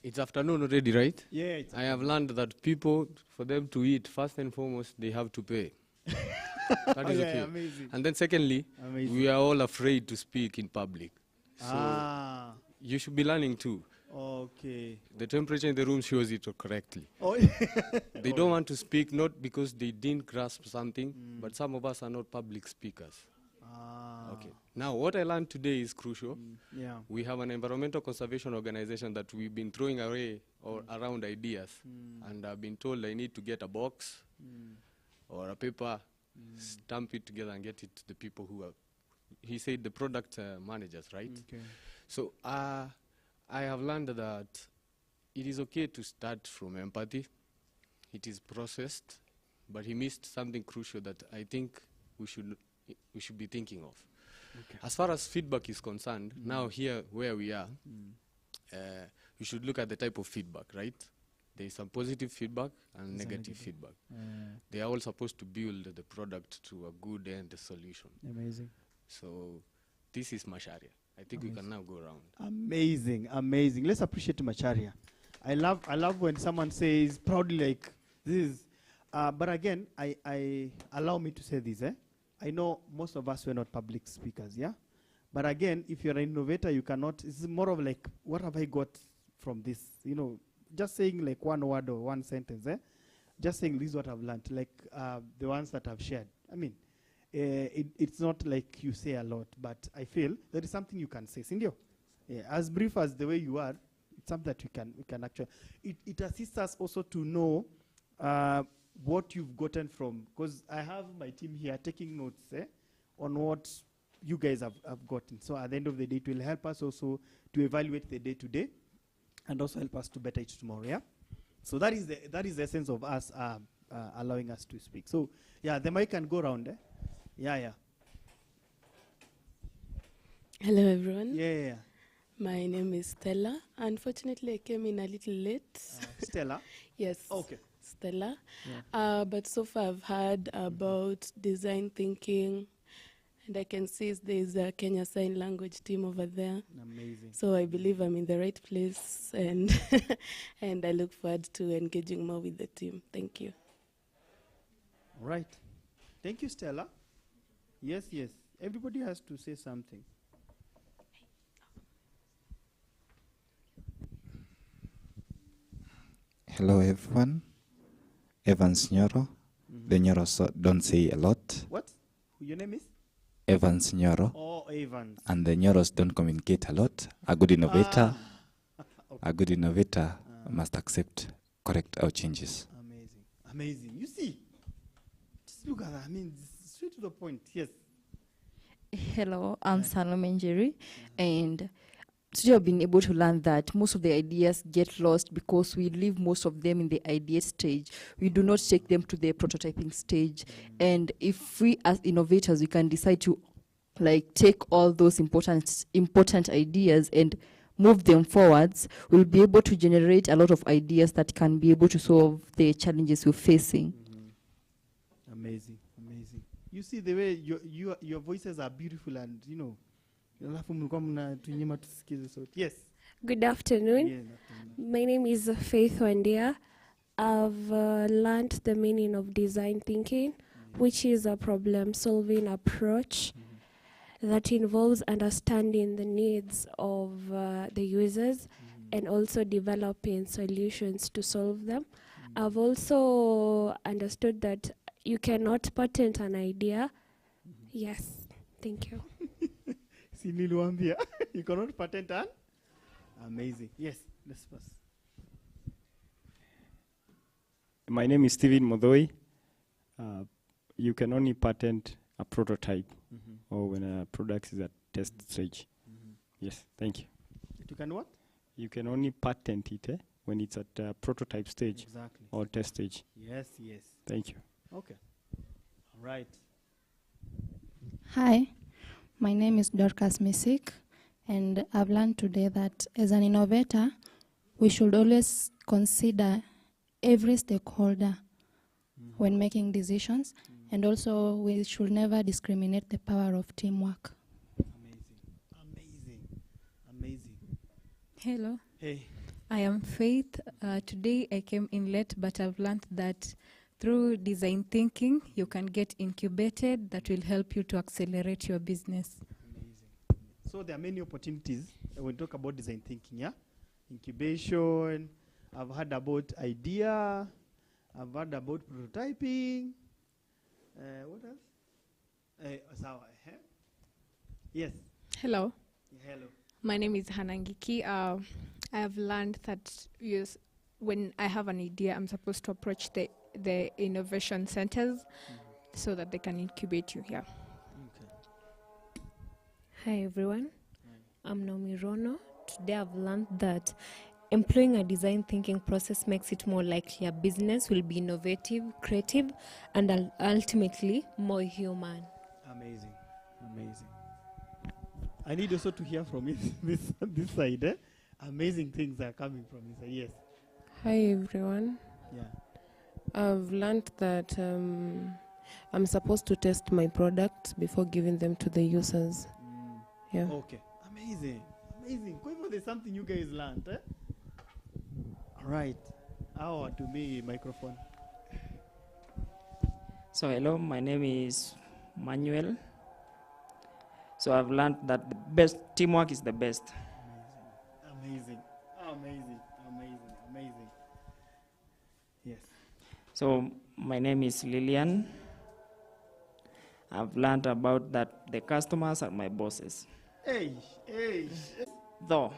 Speaker 9: It's afternoon already, right?
Speaker 2: Yeah.
Speaker 9: I have learned that people, for them to eat, first and foremost, they have to pay. That is okay.
Speaker 2: Amazing.
Speaker 9: And then secondly, we are all afraid to speak in public. So you should be learning too.
Speaker 2: Okay.
Speaker 9: The temperature in the room shows it correctly.
Speaker 2: Oh.
Speaker 9: They don't want to speak, not because they didn't grasp something, but some of us are not public speakers. Okay. Now, what I learned today is crucial.
Speaker 2: Yeah.
Speaker 9: We have an environmental conservation organization that we've been throwing away or around ideas, and I've been told I need to get a box or a paper, stamp it together and get it to the people who are, he said the product managers, right?
Speaker 2: Okay.
Speaker 9: So I have learned that it is okay to start from empathy. It is processed, but he missed something crucial that I think we should be thinking of. Okay. As far as feedback is concerned, now here where we are, we should look at the type of feedback, right? There is some positive feedback and negative feedback. They are all supposed to build the product to a good end solution.
Speaker 2: Amazing.
Speaker 9: So this is Macharia. I think we can now go around.
Speaker 2: Amazing. Let's appreciate Macharia. I love when someone says proudly like this. But again, I allow me to say this. I know most of us were not public speakers, yeah? But again, if you're an innovator, you cannot, it's more of like, what have I got from this? Just saying like one word or one sentence, just saying this is what I've learned, like the ones that I've shared. I mean, it's not like you say a lot, but I feel there is something you can say. Sindio? Yeah, as brief as the way you are, it's something that we can actually, it assists us also to know what you've gotten from, because I have my team here taking notes on what you guys have gotten. So at the end of the day, it will help us also to evaluate the day-to-day and also help us to better it tomorrow, yeah? So that is the essence of us allowing us to speak. So, yeah, the mic can go around, Yeah.
Speaker 10: Hello, everyone.
Speaker 2: Yeah.
Speaker 10: My name is Stella. Unfortunately, I came in a little late.
Speaker 2: Stella?
Speaker 10: Yes.
Speaker 2: Okay.
Speaker 10: Stella. Yeah. But so far I've heard about design thinking And I can see there's a Kenya Sign Language team over there.
Speaker 2: Amazing.
Speaker 10: So I believe I'm in the right place, and and I look forward to engaging more with the team. Thank you.
Speaker 2: All right. Thank you, Stella. Yes, yes. Everybody has to say something.
Speaker 11: Hello, everyone. Evans Nyoro. The Nyoros don't say a lot.
Speaker 2: What? Your name is?
Speaker 11: Evans Nyoro.
Speaker 2: Oh, Evans.
Speaker 11: And the Nyoros don't communicate a lot. A good innovator,
Speaker 2: Okay.
Speaker 11: a good innovator must accept, correct our changes.
Speaker 2: Amazing. Amazing. You see? Just look at that. I mean, straight to the point. Yes.
Speaker 12: Hello, I'm Salome Njeri, and today I've been able to learn that most of the ideas get lost because we leave most of them in the idea stage. We do not take them to the prototyping stage. And if we as innovators, we can decide to like take all those important ideas and move them forwards, we'll be able to generate a lot of ideas that can be able to solve the challenges we're facing.
Speaker 2: Amazing. Amazing. You see the way your voices are beautiful, and you know, alafu mlikuwa mnatunyima tusikize sauti. Yes.
Speaker 13: Good afternoon.
Speaker 2: Yeah,
Speaker 13: My name is Faith Wandia. I've learned the meaning of design thinking, which is a problem-solving approach that involves understanding the needs of the users and also developing solutions to solve them. I've also understood that you cannot patent an idea. Yes, thank you.
Speaker 2: Si niliwaambia, you cannot patent an? Amazing. Yes, let's pass.
Speaker 14: My name is Steven Modoi. You can only patent a prototype or when a product is at test stage. Yes, thank you.
Speaker 2: You can what?
Speaker 14: You can only patent it when it's at prototype stage or test stage.
Speaker 2: Yes, yes.
Speaker 14: Thank you.
Speaker 2: Okay. All right.
Speaker 15: Hi, my name is Dorcas Misik, and I've learned today that as an innovator, we should always consider every stakeholder when making decisions, and also we should never discriminate the power of teamwork.
Speaker 2: Amazing.
Speaker 16: Hello.
Speaker 2: Hey.
Speaker 16: I am Faith. Today I came in late, but I've learned that through design thinking, you can get incubated that will help you to accelerate your business.
Speaker 2: So there are many opportunities when we talk about design thinking, yeah? Incubation, I've heard about idea, I've heard about prototyping. What else? Yes.
Speaker 17: Hello.
Speaker 2: Hello.
Speaker 17: My name is Hanangiki. I have learned that when I have an idea, I'm supposed to approach the innovation centers so that they can incubate you here.
Speaker 18: Hi everyone, I'm Naomi Rono. Today I've learned that employing a design thinking process makes it more likely a business will be innovative, creative, and ultimately more human.
Speaker 2: Amazing. I need also to hear from this side. Eh? Amazing things are coming from this side. Yes.
Speaker 19: Hi everyone.
Speaker 2: Yeah.
Speaker 19: I've learned that I'm supposed to test my products before giving them to the users. Yeah.
Speaker 2: Okay. Amazing. Kwa hivyo there's something you guys learned. Eh? All right. How to me microphone.
Speaker 20: So hello, my name is Manuel. So I've learned that the best teamwork is the best.
Speaker 2: Amazing. Yes.
Speaker 20: So my name is Lillian. I've learned about that the customers are my bosses.
Speaker 2: Hey.
Speaker 20: Though.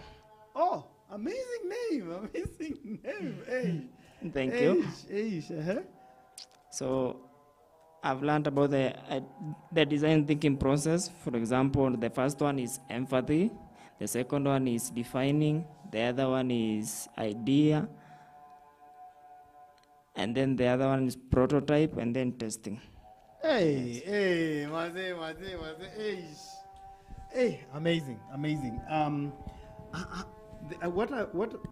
Speaker 2: Oh, amazing name. Hey.
Speaker 20: Thank you.
Speaker 2: Uh-huh.
Speaker 20: So I've learned about the design thinking process. For example, the first one is empathy. The second one is defining. The other one is idea. And then the other one is prototype and then testing.
Speaker 2: Hey, amazing.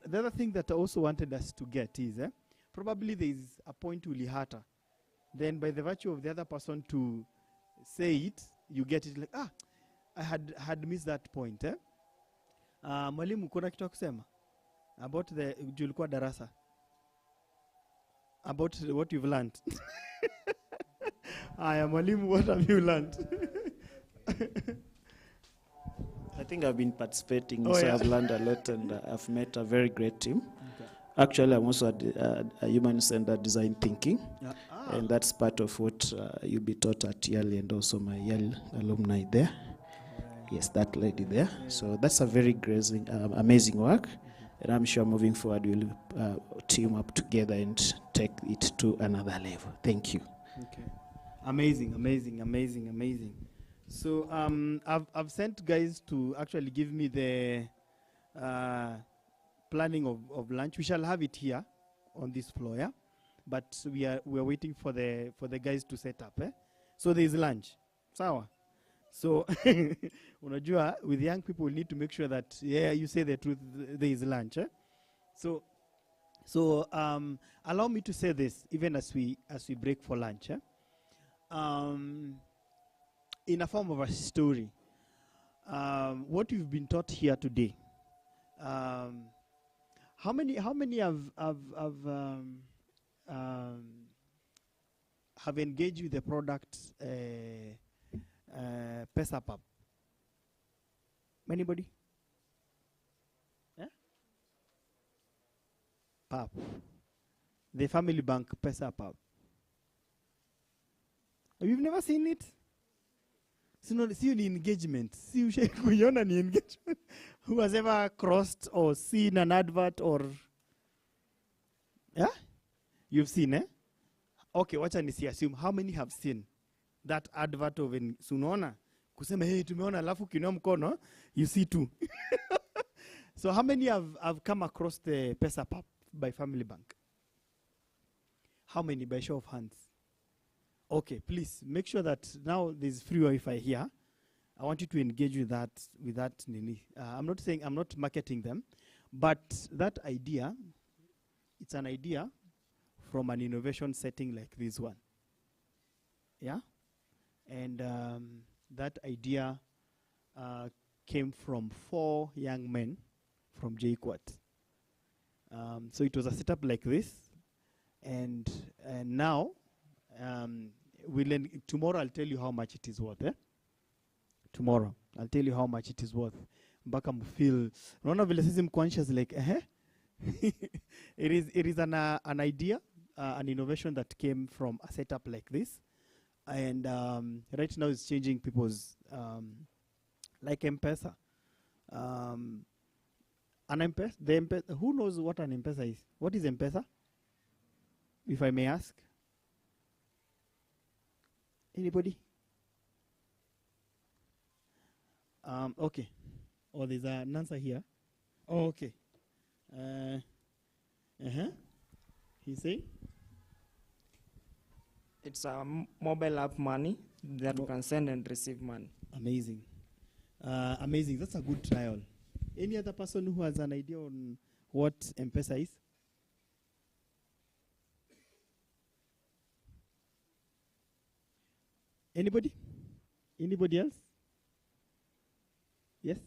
Speaker 2: The other thing that I also wanted us to get is probably there is a point to Lihata. Then by the virtue of the other person to say it, you get it like, I had missed that point. Mwalimu, kuna kitu ya kusema about the julikuwa darasa about what you've learned? Aya, mwalimu, what have you learned?
Speaker 5: I think I've been participating,
Speaker 2: Oh,
Speaker 5: so
Speaker 2: yeah.
Speaker 5: I've learned a lot, and I've met a very great team. Actually, I'm also a human-centered design thinking, and that's part of what you'll be taught at Yale, and also my Yale alumni there. Yes, that lady there. So that's a very amazing work, and I'm sure moving forward we'll team up together and take it to another level. Thank you.
Speaker 2: Okay. Amazing. So I've sent guys to actually give me the planning of lunch. We shall have it here on this floor, yeah? But we are waiting for the guys to set up, eh? So there is lunch. Sawa. So unajua, with young people we need to make sure that you say the truth, there is lunch, eh? So allow me to say this even as we break for lunch, eh? In a form of a story, what you've been taught here today. How many have engaged with the product PesaPub? Anybody? Yeah? Pub. The Family Bank PesaPub. You've never seen it? See the engagement. See kuiona ni engagement. Who has ever crossed or seen an advert or you've seen, eh? Okay, wacha nisi assume how many have seen that advert of sunaona kusema hey tumeona alafu kinua mkono, you see two. So how many have come across the PesaPub by Family Bank? How many by show of hands? Okay, please make sure that now there's free Wi-Fi here. I want you to engage with that nini. I'm not marketing them, but that idea, it's an idea from an innovation setting like this one. Yeah? And that idea came from 4 young men from JQuat. So it was a setup like this, and now tomorrow I'll tell you how much it is worth. Tomorrow I'll tell you how much it is worth. Mpaka mfeel unaona vile sisi mconscious like it is an idea, an innovation that came from a setup like this, and right now it's changing people's like M-Pesa. An M-Pesa, who knows what an M-Pesa is? What is M-Pesa, if I may ask? Anybody? Okay. Oh, there's an answer here. Oh, okay. He's saying?
Speaker 20: It's a mobile app money that you can send and receive money.
Speaker 2: Amazing. Amazing. That's a good trial. Any other person who has an idea on what M-Pesa is? Anybody? Anybody else? Yes?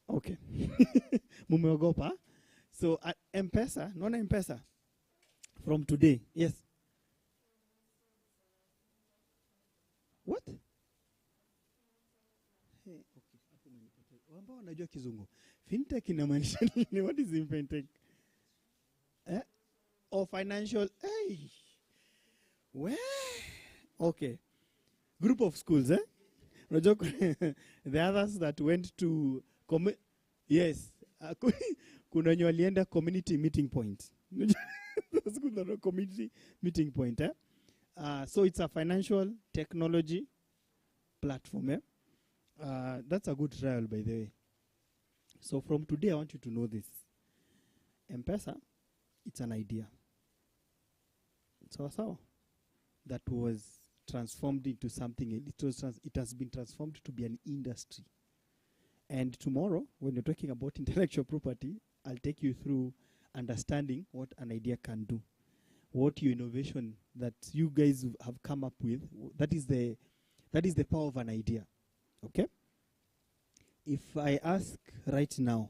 Speaker 2: Okay. Mumeogopa. So M-Pesa, non-M-Pesa, from today. Yes. What? Hey, okay. Ambao wanajua kizungu. Fintech inamaanisha nini? What is fintech? Or financial? Hey. Where? Okay. Group of schools, eh? The others that went to yes, kuna wenye walienda community meeting point. Community meeting point, eh? So it's a financial technology platform, eh? That's a good trial, by the way. So from today, I want you to know this. M-Pesa, it's an idea. So that was transformed into something. It has been transformed to be an industry. And tomorrow, when you're talking about intellectual property, I'll take you through understanding what an idea can do, what your innovation that you guys have come up with. That is the power of an idea. Okay? If I ask right now,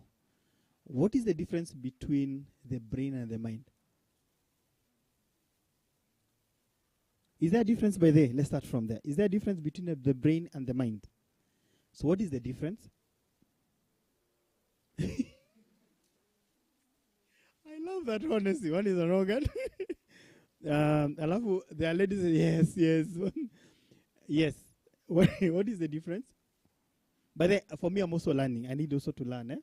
Speaker 2: what is the difference between the brain and the mind? Is there a difference by there? Let's start from there. Is there a difference between the brain and the mind? So what is the difference? I love that honesty. One is an organ. I love there are ladies. Yes. Yes. What is the difference? But for me, I'm also learning. I need also to learn.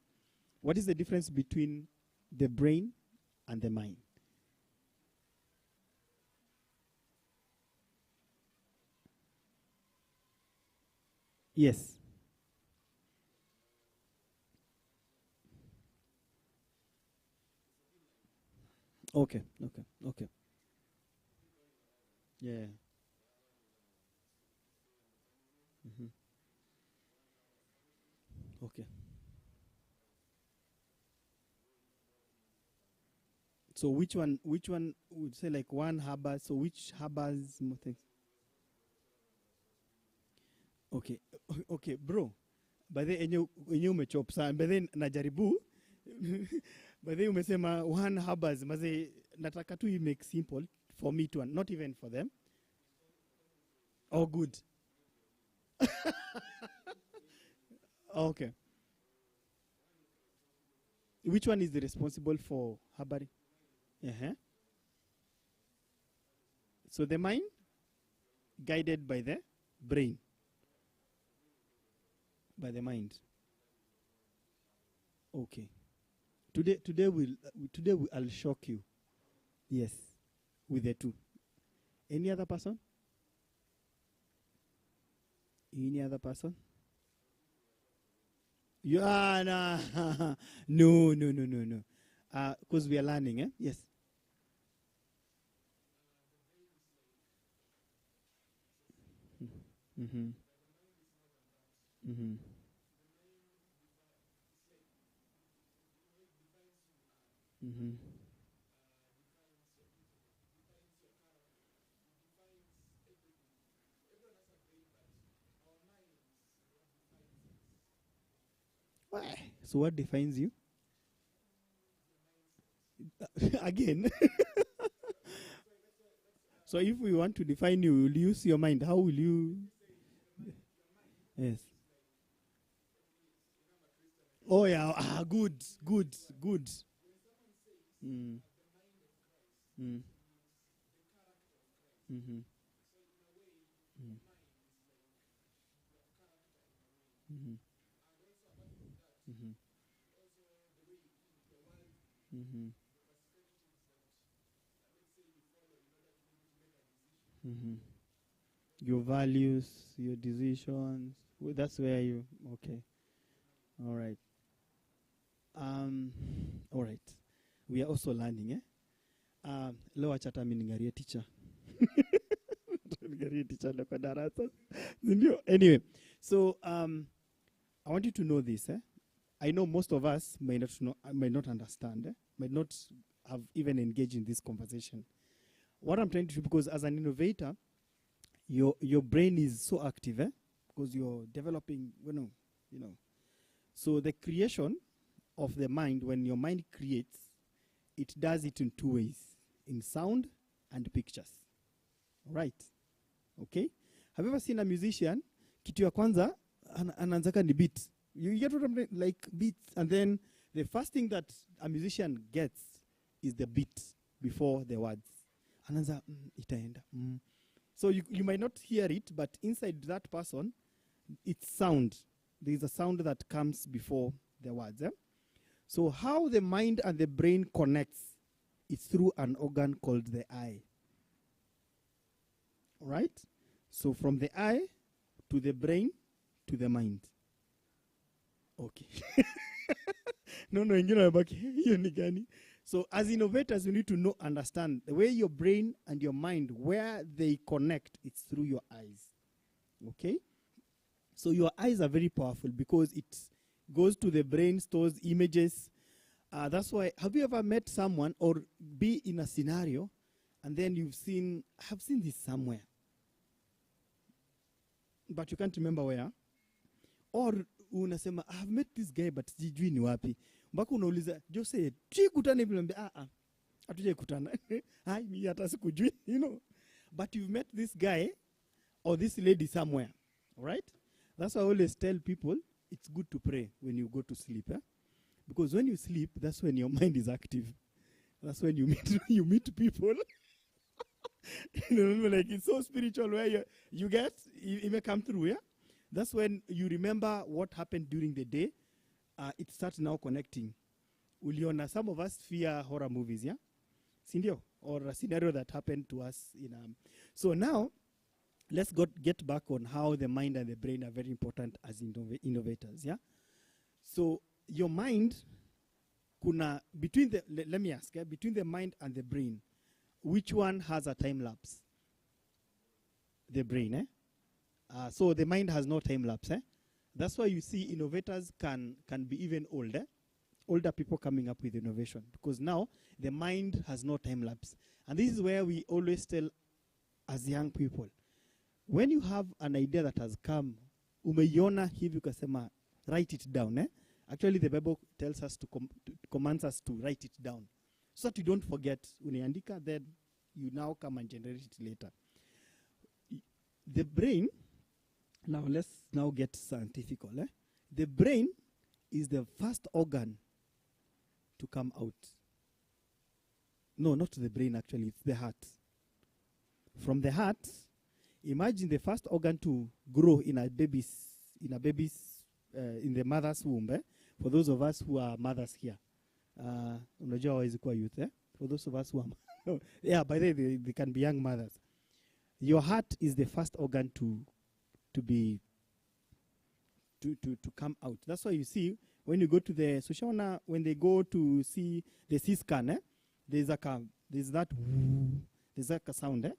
Speaker 2: What is the difference between the brain and the mind? Yes. Okay. Yeah. Okay. So which one would say like one harbor? So which harbors more things? Okay. Okay, bro. By the enye umechop sana. By the najaribu. By the umesema one harbors. Maze nataka tu you make simple for me to, not even for them. Oh, good. Okay. Which one is the responsible for harboring? So the mind guided by the brain. By the mind. Okay. Today I'll shock you. Yes, with the two. Any other person? Any other person? No. Because we are learning, Yes. Mm-hmm. Mm-hmm. Mm-hmm. Why? So what defines you? Again. So if we want to define you, will you use your mind? How will you? Yes. Oh yeah. Good. Mm. Mm. Mm-hmm. Mm. Mm-hmm. Mm-hmm. Mm-hmm. Mm-hmm. Your values, your decisions. That's where you. Okay. All right. All right. We are also learning, Leo acha hata mimi ningarie teacher. Ningarie teacher leo kwa darasa. Anyway, so I want you to know this, I know most of us might not understand, might not have even engaged in this conversation. What I'm trying to do, because as an innovator, your brain is so active, because you're developing, you know. So the creation of the mind, when your mind creates, it does it in two ways, in sound and pictures. Right? Okay? Have you ever seen a musician, kitu ya kwanza, anaanzaka ni beat. You get what I'm saying? Like beats, and then the first thing that a musician gets is the beat before the words. Anaanza, itaenda. So you might not hear it, but inside that person, it's sound. There is a sound that comes before the words. So how the mind and the brain connects is through an organ called the eye. Right? So from the eye to the brain to the mind. Okay. No, so as innovators, you need to understand the way your brain and your mind, where they connect, it's through your eyes. Okay? So your eyes are very powerful because it goes to the brain, stores images. That's why, have you ever met someone or be in a scenario and then I have seen this somewhere, but you can't remember where. Or unasema I have met this guy but sijui ni wapi. Mpaka unauliza Jose, tukutane vile mbia hatuje kutana. Hai mimi hata sikujui, you know. But you've met this guy or this lady somewhere, all right? That's why I always tell people it's good to pray when you go to sleep, because when you sleep, that's when your mind is active. That's when you meet people. You know, like it's so spiritual where you get, it may come through, yeah? That's when you remember what happened during the day. It starts now connecting. Uliona, some of us fear horror movies, yeah? Sindio? Or a scenario that happened to us. So now, let's get back on how the mind and the brain are very important as innovators, yeah? So your mind, let me ask, between the mind and the brain, which one has a time lapse? The brain, eh? So the mind has no time lapse, eh? That's why you see innovators can be even older. Older people coming up with innovation, because now the mind has no time lapse. And this is where we always tell as young people, when you have an idea that has come, umeiona hivi ukasema, write it down. Actually, the Bible tells us commands us to write it down, so that you don't forget. Unaandika, then you now come and generate it later. The brain, now let's now get scientific. The brain is the first organ to come out. No, not the brain actually, it's the heart. From the heart, imagine the first organ to grow in the mother's womb. For those of us who are mothers here, unajua hawezi kuwa youth. For those of us who are, yeah, by the way, they can be young mothers. Your heart is the first organ to come out. That's why you see when you go to the Sushona, when they go to see the C scan, there's that sound.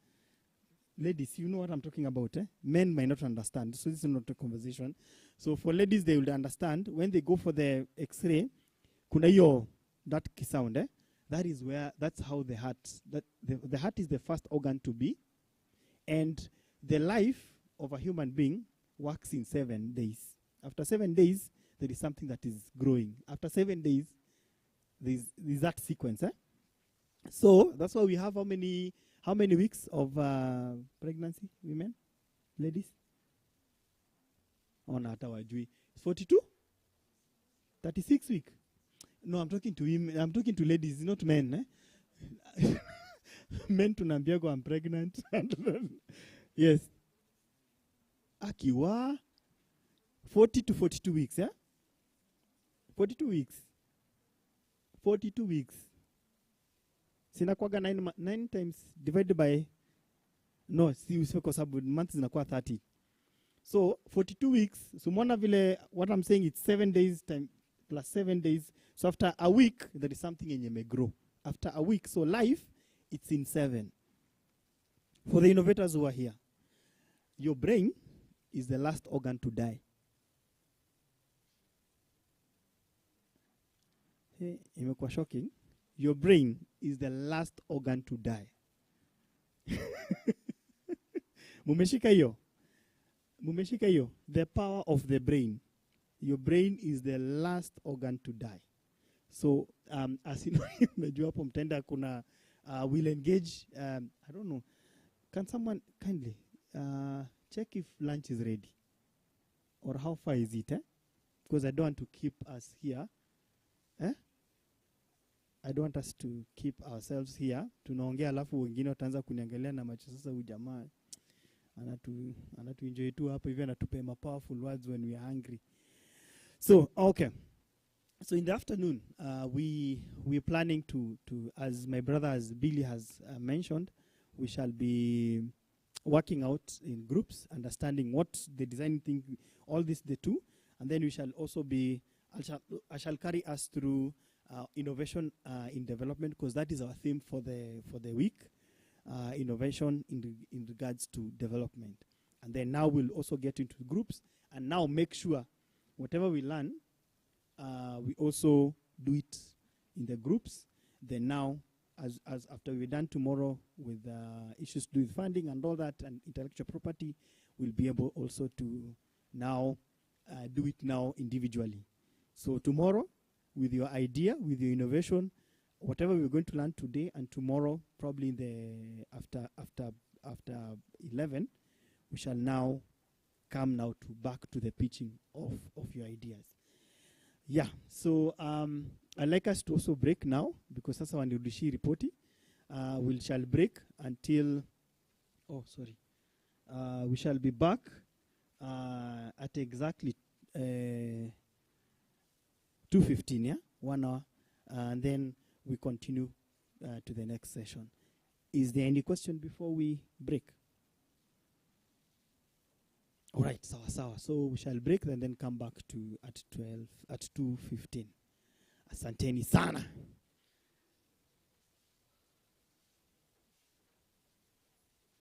Speaker 2: Ladies, you know what I'm talking about. Men might not understand, so this is not a conversation. So for ladies, they will understand when they go for the X-ray. Kuna that sound. That's how the heart. The heart is the first organ to be, and the life of a human being works in 7 days. After 7 days, there is something that is growing. After 7 days, there's that sequence. So that's why we have how many weeks of pregnancy, women, ladies? Oh, not our 42? 36 weeks. No, I'm talking to women. I'm talking to ladies, not men. Men tunambiago I'm pregnant. Yes. Akiwa 40 to 42 weeks, yeah? 42 weeks. 42 weeks. Sinakwaga 9 times divided by, no, kwa sababu months zinakuwa 30. So 42 weeks, so mwana vile, what I'm saying, it's 7 days time plus 7 days. So after a week, there is something in you may grow. After a week, so life, it's in 7. For the innovators who are here, your brain is the last organ to die. Imekuwa shocking. Your brain is the last organ to die. Mumeshika hiyo? The power of the brain. Your brain is the last organ to die. So, as you know, najua hapo mtenda kuna will engage, I don't know, can someone kindly check if lunch is ready? Or how far is it? Because I don't want to keep us here. I don't want us to keep ourselves here. Tunaongea alafu wengine wataanza kuniangalia na macho sasa huyu jamaa anatu enjoy tu hapo hivi anatupe powerful words when we are hungry. So, okay. So in the afternoon, we're planning to, as my brother, as Billy has mentioned, we shall be working out in groups, understanding what the design thing, all this they do, and then we shall also be, I shall carry us through innovation in development, because that is our theme for the week, innovation in regards to development. And then now we'll also get into groups, and now make sure whatever we learn, we also do it in the groups. Then now as after we're done tomorrow with issues to do with funding and all that and intellectual property, we'll be able also to now do it now individually. So tomorrow, with your idea, with your innovation, whatever we're going to learn today and tomorrow, probably in the after 11, we shall now come now to back to the pitching of your ideas. Yeah, so I'd like us to also break now because that's when we'll be reporting. We shall break until, we shall be back at exactly 2:15, yeah, 1 hour, and then we continue to the next session. Is there any question before we break? All right, sawa. So we shall break and then come back to at 2:15. Asanteni sana.